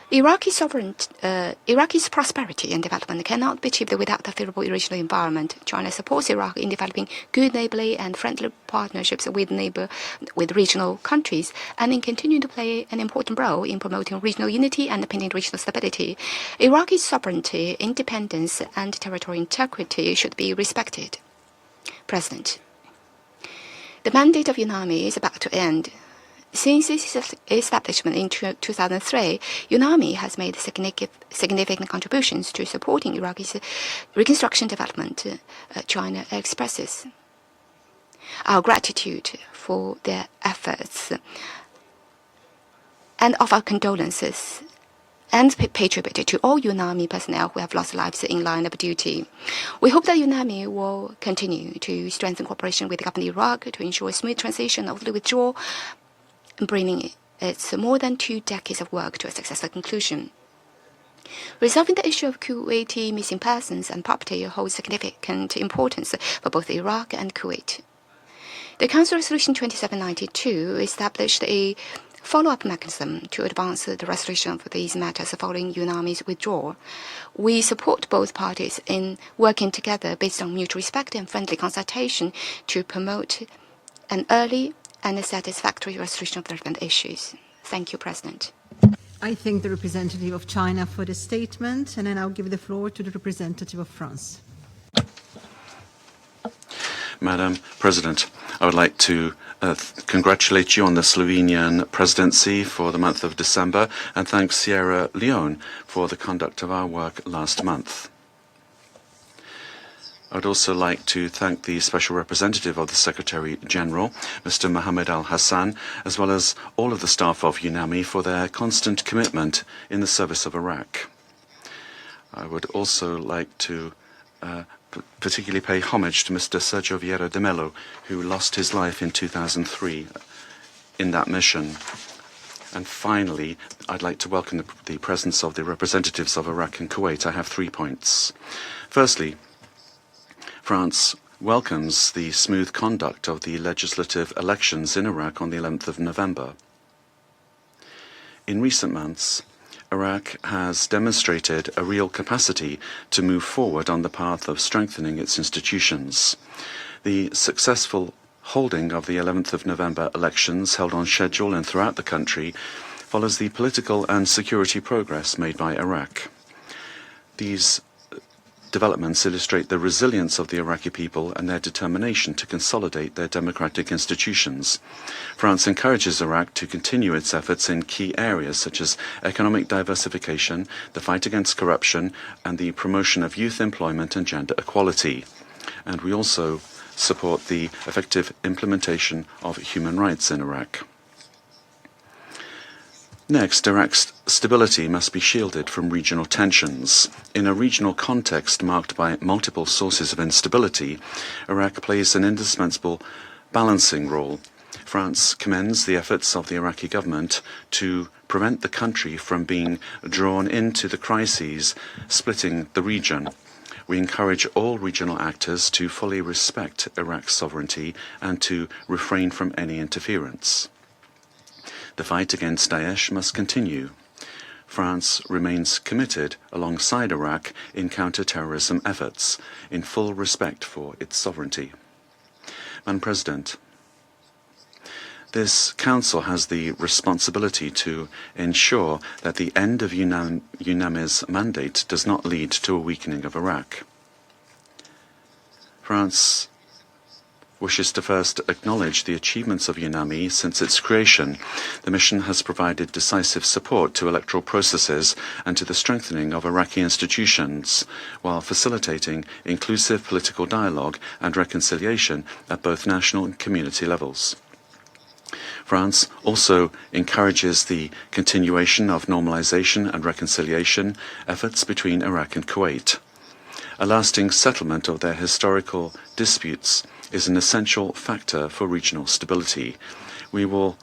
L: Iraq's prosperity and development cannot be achieved without a favorable regional environment. China supports Iraq in developing good neighborly and friendly partnerships with regional countries, and in continuing to play an important role in promoting regional unity and underpinning regional stability. Iraq's sovereignty, independence, and territorial integrity should be respected. President, the mandate of UNAMI is about to end. Since its establishment in 2003, UNAMI has made significant contributions to supporting Iraq's reconstruction development. China expresses our gratitude for their efforts and offer condolences and pay tribute to all UNAMI personnel who have lost lives in line of duty. We hope that UNAMI will continue to strengthen cooperation with the government of Iraq to ensure a smooth transition of the withdrawal, bringing its more than 2 decades of work to a successful conclusion. Resolving the issue of Kuwaiti missing persons and property holds significant importance for both Iraq and Kuwait. The Council Resolution 2792 established a follow-up mechanism to advance the resolution of these matters following UNAMI's withdrawal. We support both parties in working together based on mutual respect and friendly consultation to promote an early and a satisfactory resolution of the relevant issues. Thank you, President.
A: I thank the representative of China for the statement, and I now give the floor to the representative of France.
J: Madam President, I would like to congratulate you on the Slovenian presidency for the month of December, and thank Sierra Leone for the conduct of our work last month. I would also like to thank the Special Representative of the Secretary-General, Mr. Mohamed al Hassan, as well as all of the staff of UNAMI for their constant commitment in the service of Iraq. I would also like to particularly pay homage to Mr. Sergio Vieira de Mello, who lost his life in 2003 in that mission. And finally, I'd like to welcome the presence of the representatives of Iraq and Kuwait. I have 3 points. Firstly, France welcomes the smooth conduct of the legislative elections in Iraq on the 11th of November. In recent months, Iraq has demonstrated a real capacity to move forward on the path of strengthening its institutions. The successful holding of the 11th of November elections, held on schedule and throughout the country, follows the political and security progress made by Iraq. These developments illustrate the resilience of the Iraqi people and their determination to consolidate their democratic institutions. France encourages Iraq to continue its efforts in key areas such as economic diversification, the fight against corruption, and the promotion of youth employment and gender equality. And we also support the effective implementation of human rights in Iraq. Next, Iraq's stability must be shielded from regional tensions. In a regional context marked by multiple sources of instability, Iraq plays an indispensable balancing role. France commends the efforts of the Iraqi government to prevent the country from being drawn into the crises splitting the region. We encourage all regional actors to fully respect Iraq's sovereignty and to refrain from any interference. The fight against Daesh must continue. France remains committed alongside Iraq in counter-terrorism efforts, in full respect for its sovereignty. Madam President, this Council has the responsibility to ensure that the end of UNAMI's mandate does not lead to a weakening of Iraq. France wishes to first acknowledge the achievements of UNAMI since its creation. The mission has provided decisive support to electoral processes and to the strengthening of Iraqi institutions, while facilitating inclusive political dialogue and reconciliation at both national and community levels. France also encourages the continuation of normalization and reconciliation efforts between Iraq and Kuwait. A lasting settlement of their historical disputes is an essential factor for regional stability. We will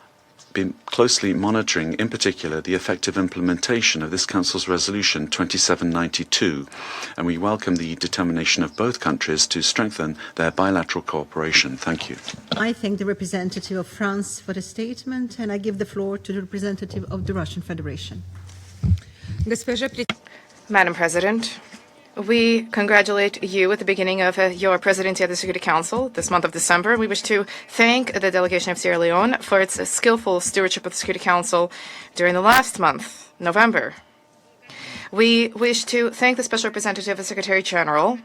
J: be closely monitoring, in particular, the effective implementation of this Council's Resolution 2792, and we welcome the determination of both countries to strengthen their bilateral cooperation. Thank you.
A: I thank the representative of France for the statement, and I give the floor to the representative of the Russian Federation.
M: Madam President, we congratulate you at the beginning of your presidency of the Security Council this month of December. We wish to thank the delegation of Sierra Leone for its skillful stewardship of the Security Council during the last month, November. We wish to thank the Special Representative of Secretary General,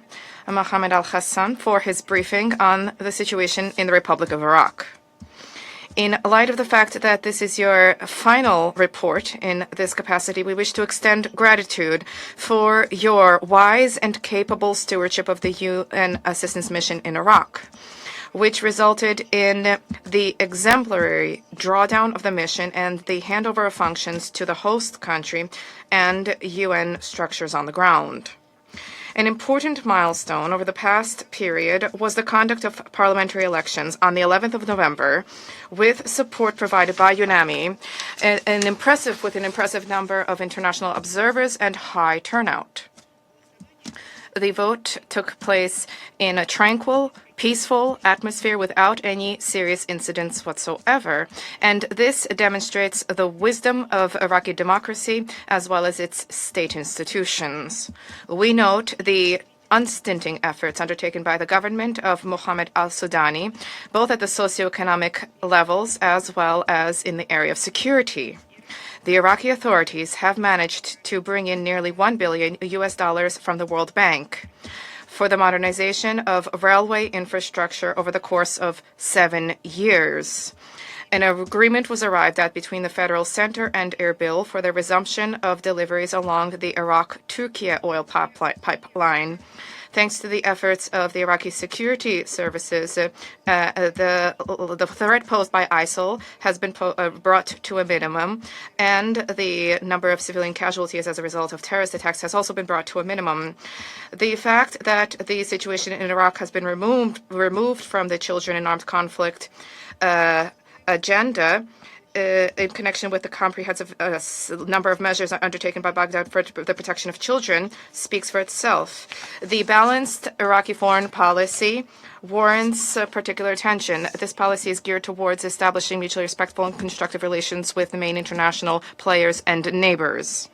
M: Mohamed al Hassan, for his briefing on the situation in the Republic of Iraq. In light of the fact that this is your final report in this capacity, we wish to extend gratitude for your wise and capable stewardship of the UN assistance mission in Iraq, which resulted in the exemplary drawdown of the mission and the handover of functions to the host country and UN structures on the ground. An important milestone over the past period was the conduct of parliamentary elections on the 11th of November, with support provided by UNAMI, with an impressive number of international observers and high turnout. The vote took place in a tranquil, peaceful atmosphere without any serious incidents whatsoever, and this demonstrates the wisdom of Iraqi democracy as well as its state institutions. We note the unstinting efforts undertaken by the government of Mohamed al Hassan, both at the socioeconomic levels as well as in the area of security. The Iraqi authorities have managed to bring in nearly $1 billion from the World Bank for the modernization of railway infrastructure over the course of 7 years. An agreement was arrived at between the Federal Center and Erbil for the resumption of deliveries along the Iraq-Turkey oil pipeline. Thanks to the efforts of the Iraqi security services, the threat posed by ISIL has been brought to a minimum, and the number of civilian casualties as a result of terrorist attacks has also been brought to a minimum. The fact that the situation in Iraq has been removed from the children in armed conflict agenda in connection with the comprehensive number of measures undertaken by Baghdad for the protection of children speaks for itself. The balanced Iraqi foreign policy warrants particular attention. This policy is geared towards establishing mutually respectful and constructive relations with the main international players and neighbors.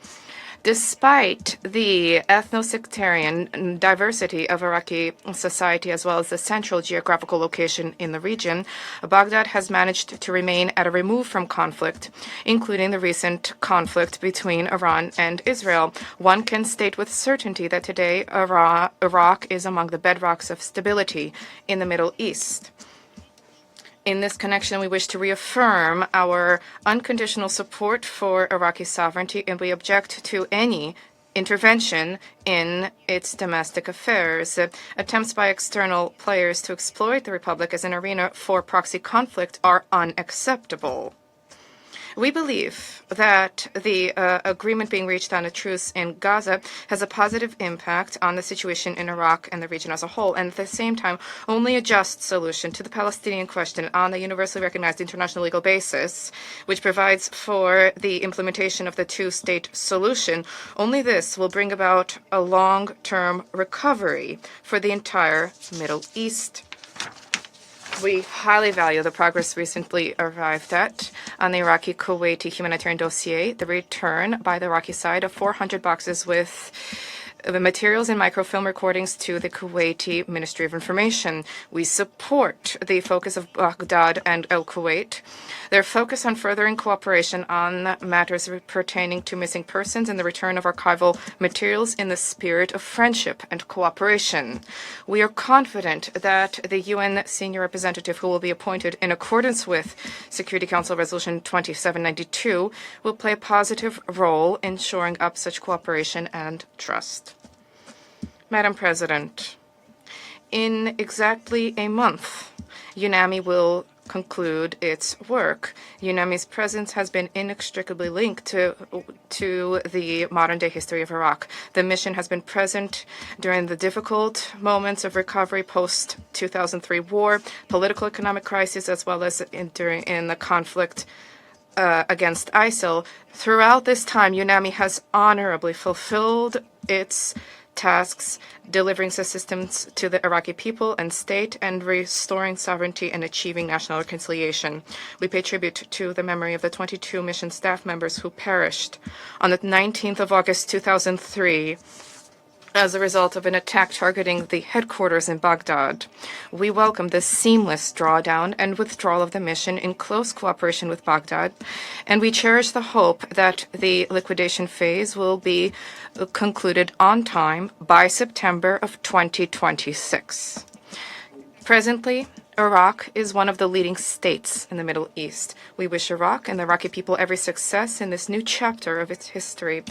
M: Despite the ethno-sectarian diversity of Iraqi society as well as the central geographical location in the region, Baghdad has managed to remain at a remove from conflict, including the recent conflict between Iran and Israel. One can state with certainty that today Iraq is among the bedrocks of stability in the Middle East. In this connection, we wish to reaffirm our unconditional support for Iraqi sovereignty, and we object to any intervention in its domestic affairs. Attempts by external players to exploit the Republic as an arena for proxy conflict are unacceptable. We believe that the agreement being reached on a truce in Gaza has a positive impact on the situation in Iraq and the region as a whole, and at the same time, only a just solution to the Palestinian question on a universally recognized international legal basis, which provides for the implementation of the two-state solution, only this will bring about a long-term recovery for the entire Middle East. We highly value the progress recently arrived at on the Iraqi-Kuwaiti humanitarian dossier, the return by the Iraqi side of 400 boxes with the materials and microfilm recordings to the Kuwaiti Ministry of Information. We support the focus of Baghdad and Kuwait, their focus on furthering cooperation on matters pertaining to missing persons and the return of archival materials in the spirit of friendship and cooperation. We are confident that the UN senior representative who will be appointed in accordance with Security Council Resolution 2792 will play a positive role in shoring up such cooperation and trust. Madam President, in exactly a month, UNAMI will conclude its work. UNAMI's presence has been inextricably linked to the modern-day history of Iraq. The mission has been present during the difficult moments of recovery post-2003 war, political economic crisis, as well as in the conflict against ISIL. Throughout this time, UNAMI has honorably fulfilled its tasks, delivering assistance to the Iraqi people and state, and restoring sovereignty and achieving national reconciliation. We pay tribute to the memory of the 22 mission staff members who perished on the 19th of August 2003 as a result of an attack targeting the headquarters in Baghdad. We welcome the seamless drawdown and withdrawal of the mission in close cooperation with Baghdad, and we cherish the hope that the liquidation phase will be concluded on time by September of 2026. Presently, Iraq is one of the leading states in the Middle East. We wish Iraq and the Iraqi people every success in this new chapter of its history.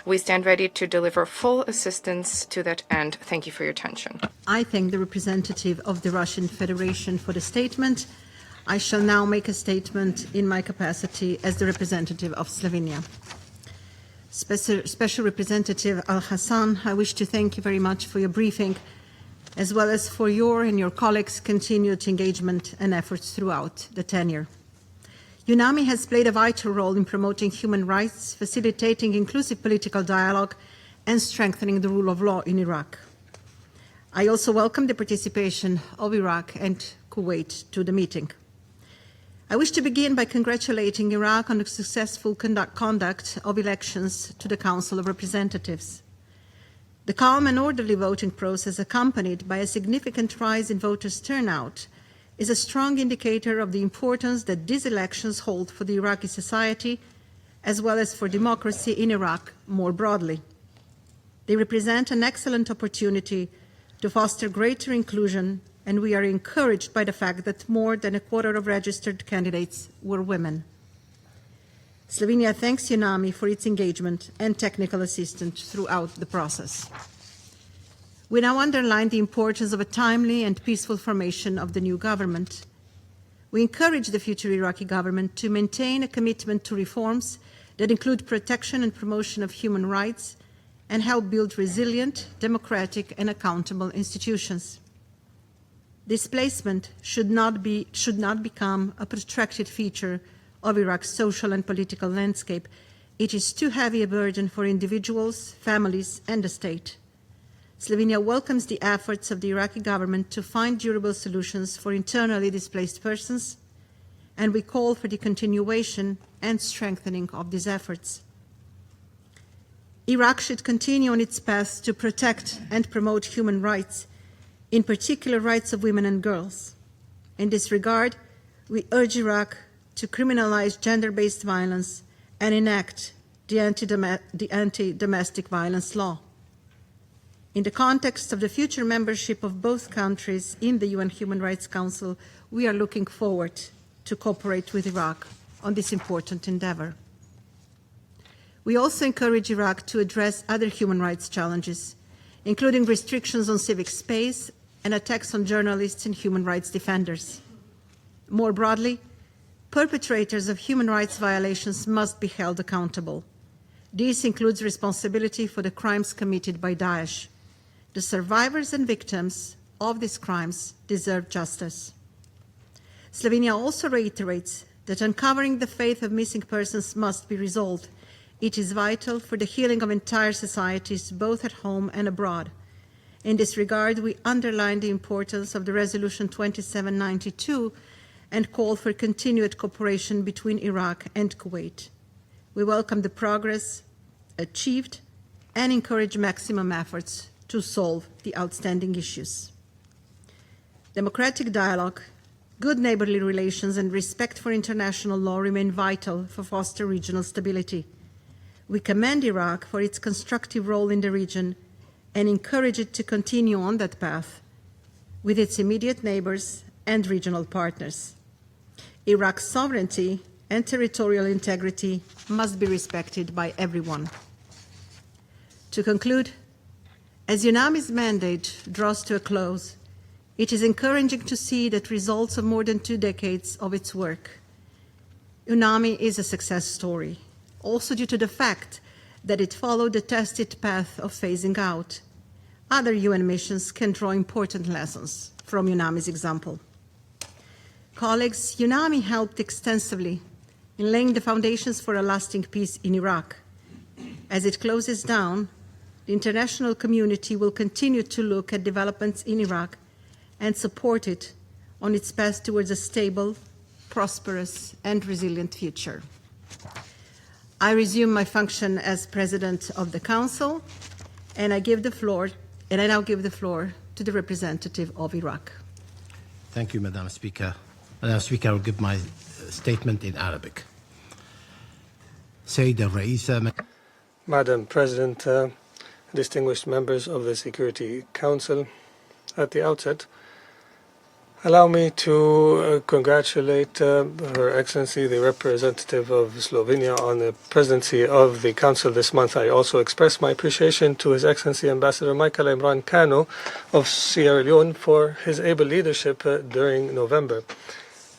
M: We stand ready to deliver full assistance to that end. Thank you for your attention.
A: I thank the representative of the Russian Federation for the statement. I shall now make a statement in my capacity as the representative of Slovenia. Special Representative Al Hassan, I wish to thank you very much for your briefing, as well as for your and your colleagues' continued engagement and efforts throughout the tenure. UNAMI has played a vital role in promoting human rights, facilitating inclusive political dialogue, and strengthening the rule of law in Iraq. I also welcome the participation of Iraq and Kuwait to the meeting. I wish to begin by congratulating Iraq on the successful conduct of elections to the Council of Representatives. The calm and orderly voting process, accompanied by a significant rise in voters' turnout, is a strong indicator of the importance that these elections hold for the Iraqi society, as well as for democracy in Iraq more broadly. They represent an excellent opportunity to foster greater inclusion, and we are encouraged by the fact that more than a quarter of registered candidates were women. Slovenia thanks UNAMI for its engagement and technical assistance throughout the process. We now underline the importance of a timely and peaceful formation of the new government. We encourage the future Iraqi government to maintain a commitment to reforms that include protection and promotion of human rights and help build resilient, democratic, and accountable institutions. Displacement should not become a protracted feature of Iraq's social and political landscape. It is too heavy a burden for individuals, families, and the state. Slovenia welcomes the efforts of the Iraqi government to find durable solutions for internally displaced persons, and we call for the continuation and strengthening of these efforts. Iraq should continue on its path to protect and promote human rights, in particular rights of women and girls. In this regard, we urge Iraq to criminalize gender-based violence and enact the anti-domestic violence law. In the context of the future membership of both countries in the UN Human Rights Council, we are looking forward to cooperate with Iraq on this important endeavor. We also encourage Iraq to address other human rights challenges, including restrictions on civic space and attacks on journalists and human rights defenders. More broadly, perpetrators of human rights violations must be held accountable. This includes responsibility for the crimes committed by Daesh. The survivors and victims of these crimes deserve justice. Slovenia also reiterates that uncovering the fate of missing persons must be resolved. It is vital for the healing of entire societies, both at home and abroad. In this regard, we underline the importance of the Resolution 2792 and call for continued cooperation between Iraq and Kuwait. We welcome the progress achieved and encourage maximum efforts to solve the outstanding issues. Democratic dialogue, good neighborly relations, and respect for international law remain vital for fostering regional stability. We commend Iraq for its constructive role in the region and encourage it to continue on that path with its immediate neighbors and regional partners. Iraq's sovereignty and territorial integrity must be respected by everyone. To conclude, as UNAMI's mandate draws to a close, it is encouraging to see that results of more than 2 decades of its work. UNAMI is a success story, also due to the fact that it followed the tested path of phasing out. Other UN missions can draw important lessons from UNAMI's example. Colleagues, UNAMI helped extensively in laying the foundations for a lasting peace in Iraq. As it closes down, the international community will continue to look at developments in Iraq and support it on its path towards a stable, prosperous, and resilient future. I resume my function as President of the Council, and I now give the floor to the representative of Iraq.
N: Thank you, Madam Speaker. Madam Speaker, I will give my statement in Arabic. Sayyid al-Raisa.
O: Madam President, distinguished members of the Security Council, at the outset, allow me to congratulate Her Excellency, the representative of Slovenia, on the presidency of the Council this month. I also express my appreciation to His Excellency Ambassador Michael Imran Kanu of Sierra Leone for his able leadership during November.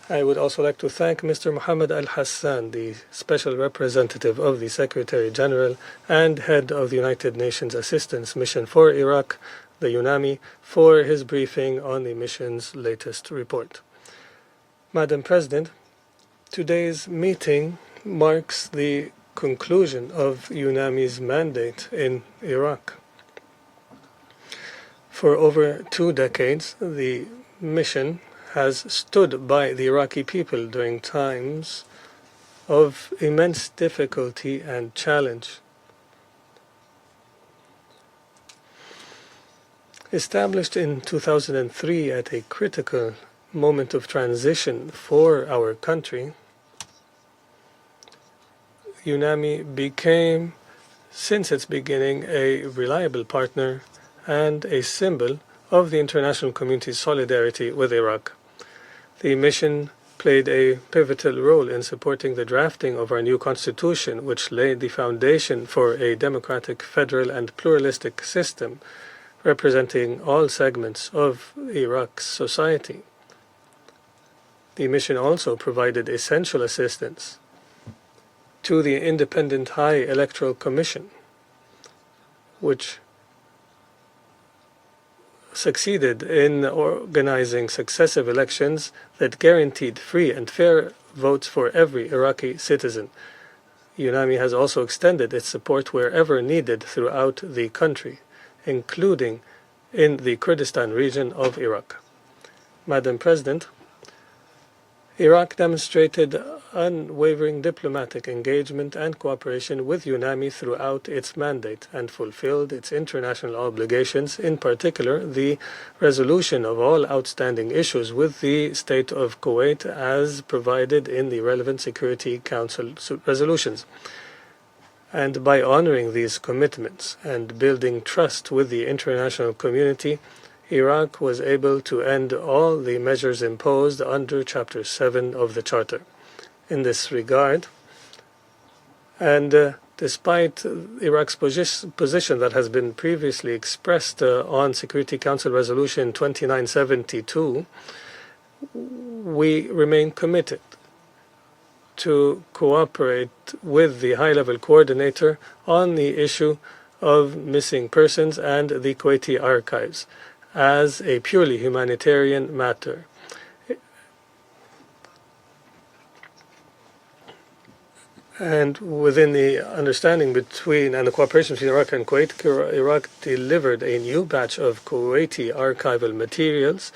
O: I would also like to thank Mr. Mohamed al Hassan, the Special Representative of the Secretary General and Head of the United Nations Assistance Mission for Iraq, the UNAMI, for his briefing on the mission's latest report. Madam President, today's meeting marks the conclusion of UNAMI's mandate in Iraq. For over 2 decades, the mission has stood by the Iraqi people during times of immense difficulty and challenge. Established in 2003 at a critical moment of transition for our country, UNAMI became, since its beginning, a reliable partner and a symbol of the international community's solidarity with Iraq. The mission played a pivotal role in supporting the drafting of our new constitution, which laid the foundation for a democratic, federal, and pluralistic system representing all segments of Iraq's society. The mission also provided essential assistance to the Independent High Electoral Commission, which succeeded in organizing successive elections that guaranteed free and fair votes for every Iraqi citizen. UNAMI has also extended its support wherever needed throughout the country, including in the Kurdistan region of Iraq. Madam President, Iraq demonstrated unwavering diplomatic engagement and cooperation with UNAMI throughout its mandate and fulfilled its international obligations, in particular the resolution of all outstanding issues with the State of Kuwait as provided in the relevant Security Council resolutions. And by honoring these commitments and building trust with the international community, Iraq was able to end all the measures imposed under Chapter 7 of the Charter. In this regard, and Despite Iraq's position that has been previously expressed on Security Council Resolution 2972, we remain committed to cooperate with the high-level coordinator on the issue of missing persons and the Kuwaiti archives as a purely humanitarian matter. And within the understanding between and the cooperation between Iraq and Kuwait, Iraq delivered a new batch of Kuwaiti archival materials,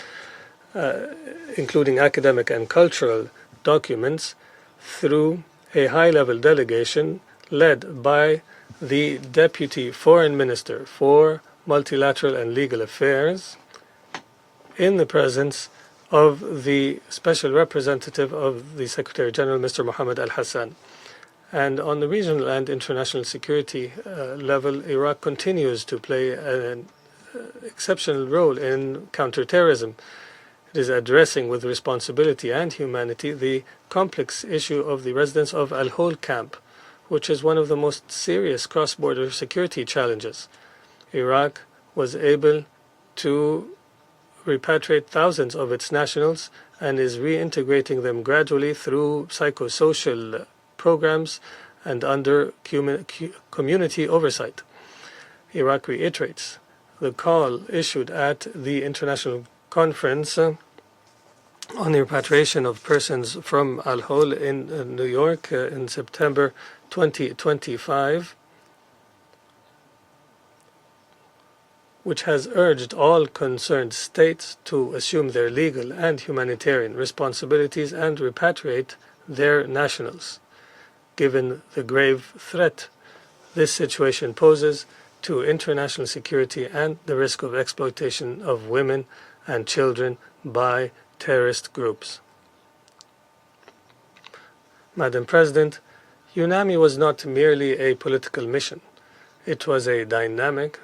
O: including academic and cultural documents, through a high-level delegation led by the Deputy Foreign Minister for Multilateral and Legal Affairs, in the presence of the Special Representative of the Secretary General, Mr. Mohamed al Hassan. And on the regional and international security level, Iraq continues to play an exceptional role in counterterrorism. It is addressing with responsibility and humanity the complex issue of the residents of Al Hol camp, which is one of the most serious cross-border security challenges. Iraq was able to repatriate thousands of its nationals and is reintegrating them gradually through psychosocial programs and under community oversight. Iraq reiterates the call issued at the International Conference on the repatriation of persons from Al Hol in New York in September 2025, which has urged all concerned states to assume their legal and humanitarian responsibilities and repatriate their nationals, given the grave threat this situation poses to international security and the risk of exploitation of women and children by terrorist groups. Madam President, UNAMI was not merely a political mission. It was a dynamic,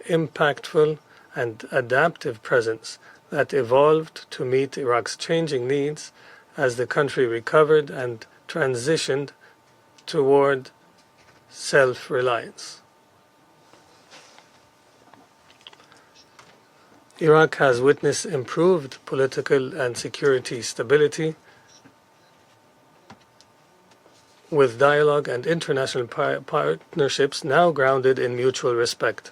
O: impactful, and adaptive presence that evolved to meet Iraq's changing needs as the country recovered and transitioned toward self-reliance. Iraq has witnessed improved political and security stability with dialogue and international partnerships now grounded in mutual respect.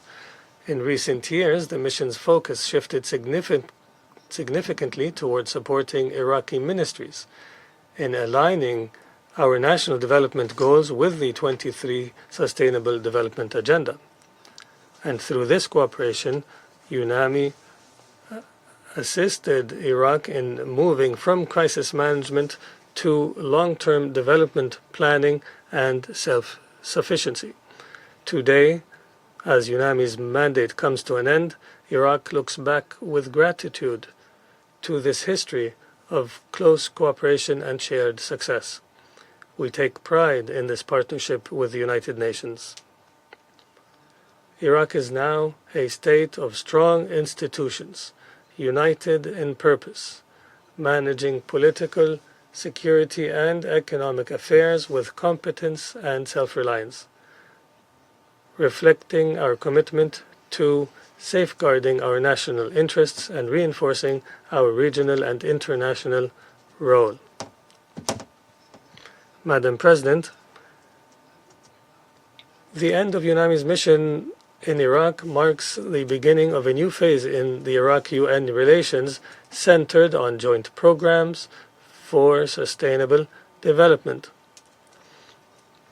O: In recent years, the mission's focus shifted significantly toward supporting Iraqi ministries in aligning our national development goals with the 23 Sustainable Development Agenda. And through this cooperation, UNAMI assisted Iraq in moving from crisis management to long-term development planning and self-sufficiency. Today, as UNAMI's mandate comes to an end, Iraq looks back with gratitude to this history of close cooperation and shared success. We take pride in this partnership with the United Nations. Iraq is now a state of strong institutions, united in purpose, managing political, security, and economic affairs with competence and self-reliance, reflecting our commitment to safeguarding our national interests and reinforcing our regional and international role. Madam President, the end of UNAMI's mission in Iraq marks the beginning of a new phase in the Iraq-UN relations centered on joint programs for sustainable development.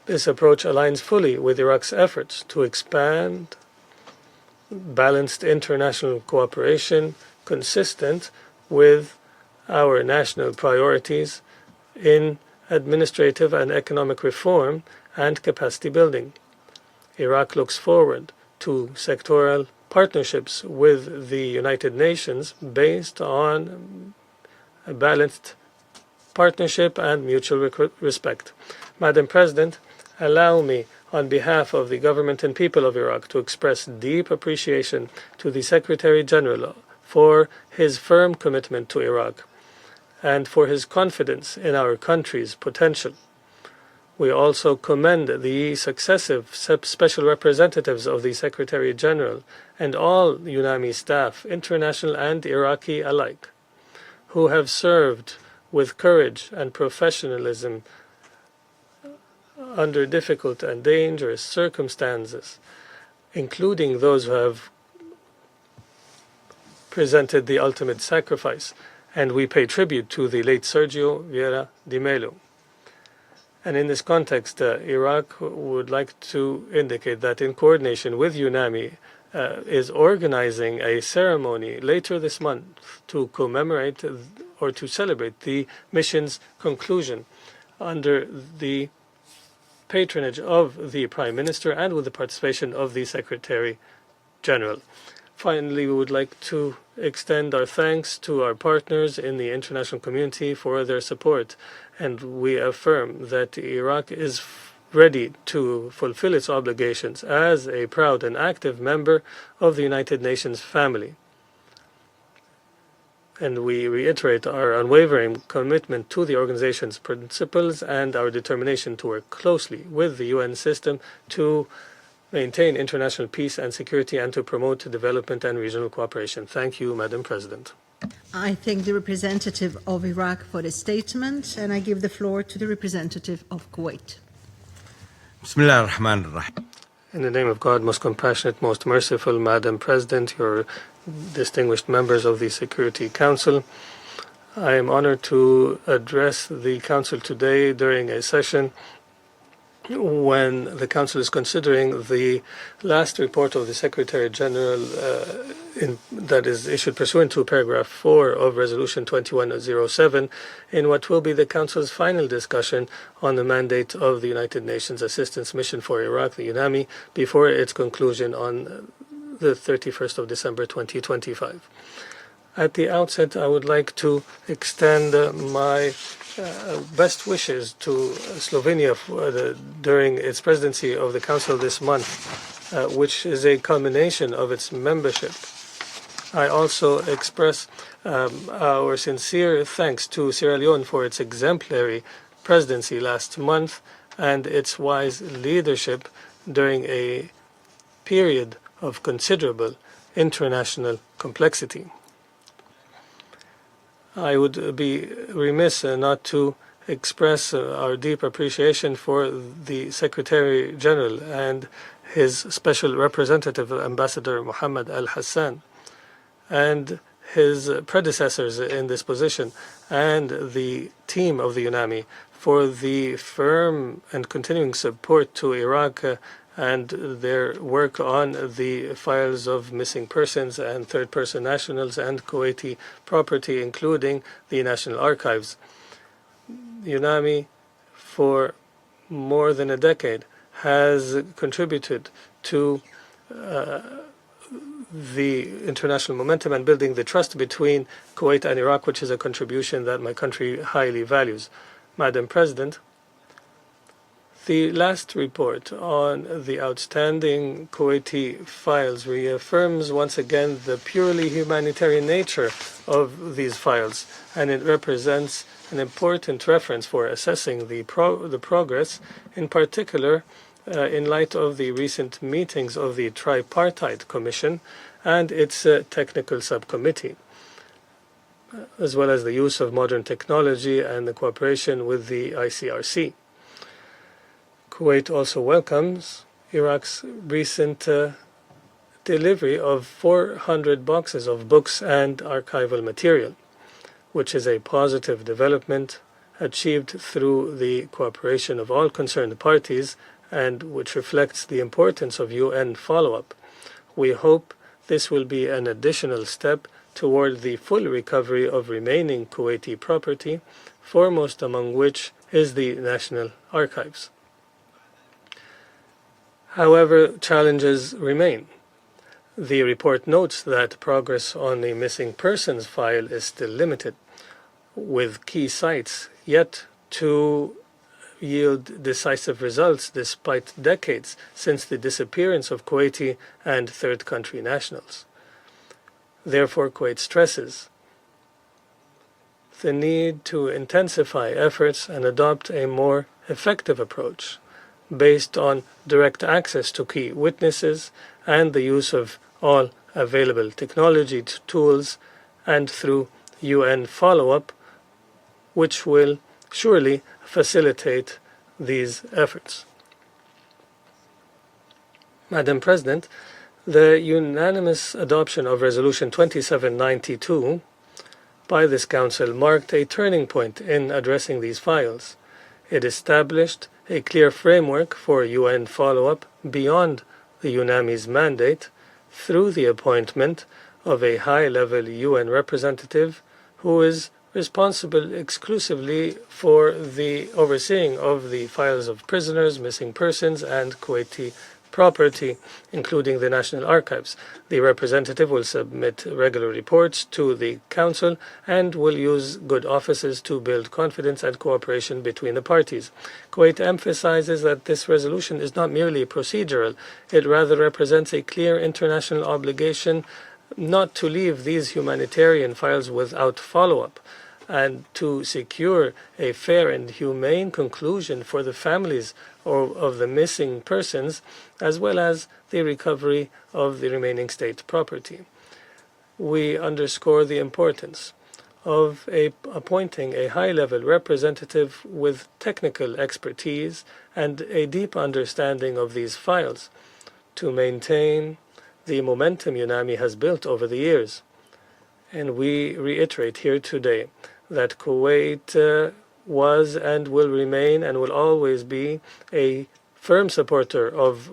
O: This approach aligns fully with Iraq's efforts to expand balanced international cooperation consistent with our national priorities in administrative and economic reform and capacity building. Iraq looks forward to sectoral partnerships with the United Nations based on a balanced partnership and mutual respect. Madam President, allow me, on behalf of the government and people of Iraq, to express deep appreciation to the Secretary General for his firm commitment to Iraq and for his confidence in our country's potential. We also commend the successive special representatives of the Secretary General and all UNAMI staff, international and Iraqi alike, who have served with courage and professionalism under difficult and dangerous circumstances, including those who have presented the ultimate sacrifice. And we pay tribute to the late Sergio Vieira de Melo. And in this context, Iraq would like to indicate that in coordination with UNAMI, is organizing a ceremony later this month to commemorate or to celebrate the mission's conclusion under the patronage of the Prime Minister and with the participation of the Secretary General. Finally, we would like to extend our thanks to our partners in the international community for their support, and we affirm that Iraq is ready to fulfill its obligations as a proud and active member of the United Nations family. And we reiterate our unwavering commitment to the organization's principles and our determination to work closely with the UN system to maintain international peace and security and to promote development and regional cooperation. Thank you, Madam President.
A: I thank the representative of Iraq for the statement, and I give the floor to the representative of Kuwait.
P: Bismillah ar-Rahman ar-Rahim.
O: In the name of God, most compassionate, most merciful, Madam President, your distinguished members of the Security Council, I am honored to address the Council today during a session when the Council is considering the last report of the Secretary General that is issued pursuant to paragraph 4 of Resolution 2107 in what will be the Council's final discussion on the mandate of the United Nations Assistance Mission for Iraq, the UNAMI, before its conclusion on the 31st of December 2025. At the outset, I would like to extend my best wishes to Slovenia during its presidency of the Council this month, which is a culmination of its membership. I also express our sincere thanks to Sierra Leone for its exemplary presidency last month and its wise leadership during a period of considerable international complexity. I would be remiss not to express our deep appreciation for the Secretary General and his Special Representative, Ambassador Mohamed al Hassan, and his predecessors in this position, and the team of the UNAMI for the firm and continuing support to Iraq and their work on the files of missing persons and third-person nationals and Kuwaiti property, including the National Archives. UNAMI, for more than a decade, has contributed to the international momentum and building the trust between Kuwait and Iraq, which is a contribution that my country highly values. Madam President, the last report on the outstanding Kuwaiti files reaffirms once again the purely humanitarian nature of these files, and it represents an important reference for assessing the progress, in particular in light of the recent meetings of the Tripartite Commission and its technical subcommittee, as well as the use of modern technology and the cooperation with the ICRC. Kuwait also welcomes Iraq's recent delivery of 400 boxes of books and archival material, which is a positive development achieved through the cooperation of all concerned parties and which reflects the importance of UN follow-up. We hope this will be an additional step toward the full recovery of remaining Kuwaiti property, foremost among which is the National Archives. However, challenges remain. The report notes that progress on the missing persons file is still limited, with key sites yet to yield decisive results despite decades since the disappearance of Kuwaiti and third country nationals. Therefore, Kuwait stresses the need to intensify efforts and adopt a more effective approach based on direct access to key witnesses and the use of all available technology tools and through UN follow-up, which will surely facilitate these efforts. Madam President, the unanimous adoption of Resolution 2792 by this Council marked a turning point in addressing these files. It established a clear framework for UN follow-up beyond the UNAMI's mandate through the appointment of a high-level UN representative who is responsible exclusively for the overseeing of the files of prisoners, missing persons, and Kuwaiti property, including the National Archives. The representative will submit regular reports to the Council and will use good offices to build confidence and cooperation between the parties. Kuwait emphasizes that this resolution is not merely procedural, it rather represents a clear international obligation not to leave these humanitarian files without follow-up, and to secure a fair and humane conclusion for the families of the missing persons, as well as the recovery of the remaining state property. We underscore the importance of appointing a high-level representative with technical expertise and a deep understanding of these files to maintain the momentum UNAMI has built over the years. And we reiterate here today that Kuwait was and will remain and will always be a firm supporter of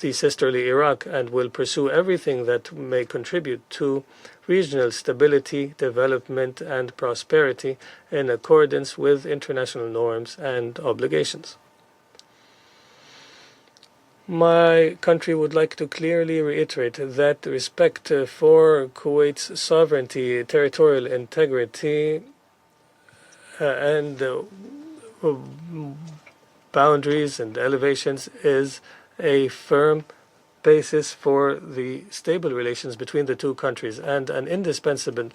O: the sisterly Iraq and will pursue everything that may contribute to regional stability, development, and prosperity in accordance with international norms and obligations. My country would like to clearly reiterate that respect for Kuwait's sovereignty, territorial integrity, and boundaries and elevations is a firm basis for the stable relations between the two countries and an indispensable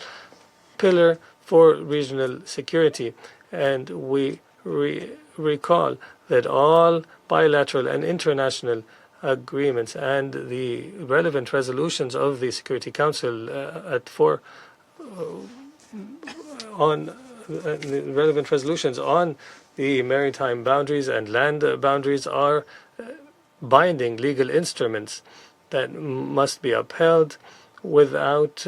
O: pillar for regional security. And we recall that all bilateral and international agreements and the relevant resolutions of the Security Council the relevant resolutions on the maritime boundaries and land boundaries are binding legal instruments that must be upheld without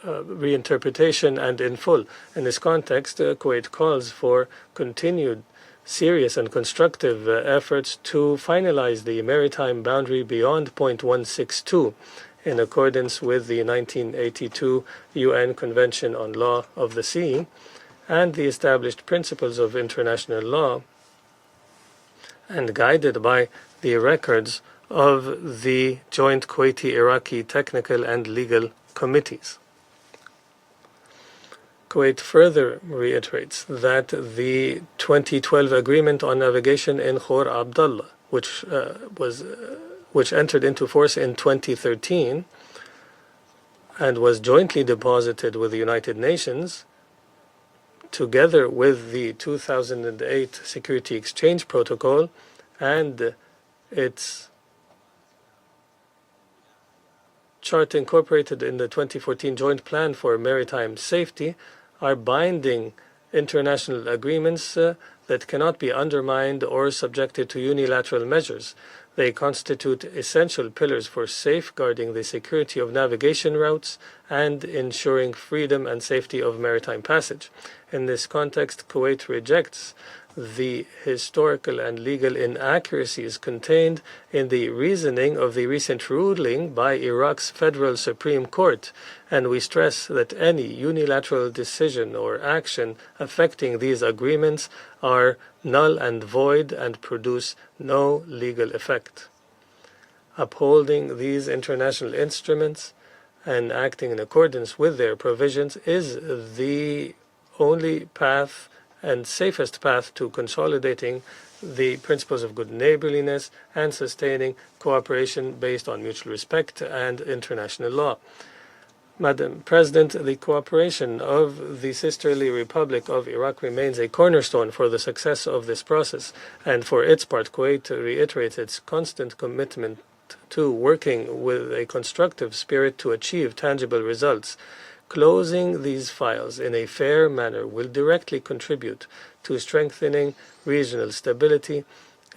O: reinterpretation and in full. In this context, Kuwait calls for continued serious and constructive efforts to finalize the maritime boundary beyond point 162 in accordance with the 1982 UN Convention on Law of the Sea and the established principles of international law, and guided by the records of the joint Kuwaiti-Iraqi technical and legal committees. Kuwait further reiterates that the 2012 agreement on navigation in Khor Abdullah, which entered into force in 2013 and was jointly deposited with the United Nations, together with the 2008 Security Exchange Protocol and its chart incorporated in the 2014 Joint Plan for Maritime Safety, are binding international agreements that cannot be undermined or subjected to unilateral measures. They constitute essential pillars for safeguarding the security of navigation routes and ensuring freedom and safety of maritime passage. In this context, Kuwait rejects the historical and legal inaccuracies contained in the reasoning of the recent ruling by Iraq's Federal Supreme Court, and we stress that any unilateral decision or action affecting these agreements are null and void and produce no legal effect. Upholding these international instruments and acting in accordance with their provisions is the only path and safest path to consolidating the principles of good neighborliness and sustaining cooperation based on mutual respect and international law. Madam President, the cooperation of the sisterly Republic of Iraq remains a cornerstone for the success of this process, and for its part, Kuwait reiterates its constant commitment to working with a constructive spirit to achieve tangible results. Closing these files in a fair manner will directly contribute to strengthening regional stability,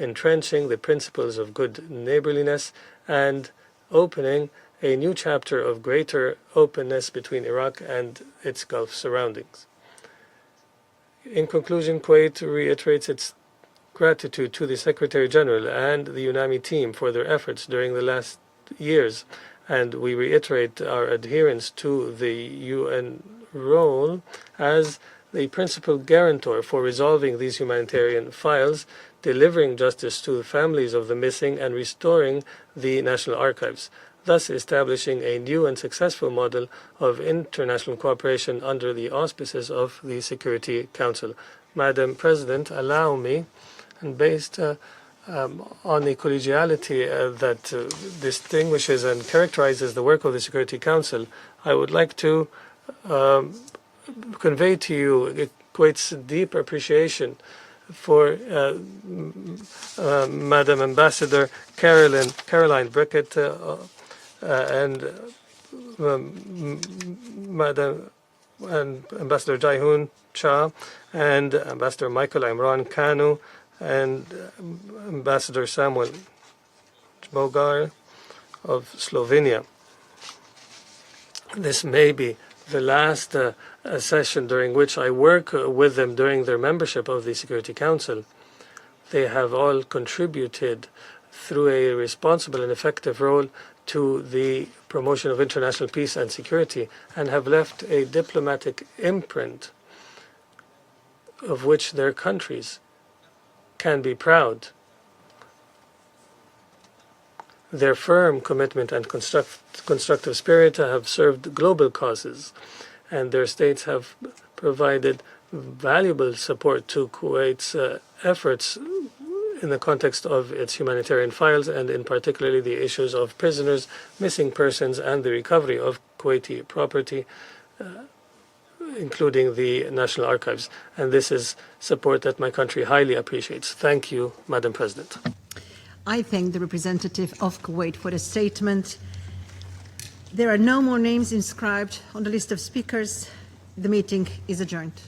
O: entrenching the principles of good neighborliness, and opening a new chapter of greater openness between Iraq and its Gulf surroundings. In conclusion, Kuwait reiterates its gratitude to the Secretary General and the UNAMI team for their efforts during the last years, and we reiterate our adherence to the UN role as the principal guarantor for resolving these humanitarian files, delivering justice to the families of the missing, and restoring the National Archives, thus establishing a new and successful model of international cooperation under the auspices of the Security Council. Madam President, allow me, and based on the collegiality that distinguishes and characterizes the work of the Security Council, I would like to convey to you Kuwait's deep appreciation for Madam Ambassador Caroline Brickett and Madam and Ambassador Jaihoon Cha and Ambassador Michael Imran Kanu and Ambassador Samuel Mogar of Slovenia. This may be the last session during which I work with them during their membership of the Security Council. They have all contributed through a responsible and effective role to the promotion of international peace and security, and have left a diplomatic imprint of which their countries can be proud. Their firm commitment and constructive spirit have served global causes, and their states have provided valuable support to Kuwait's efforts in the context of its humanitarian files, and in particularly the issues of prisoners, missing persons, and the recovery of Kuwaiti property, including the National Archives. And this is support that my country highly appreciates. Thank you, Madam President.
A: I thank the representative of Kuwait for the statement. There are no more names inscribed on the list of speakers. The meeting is adjourned.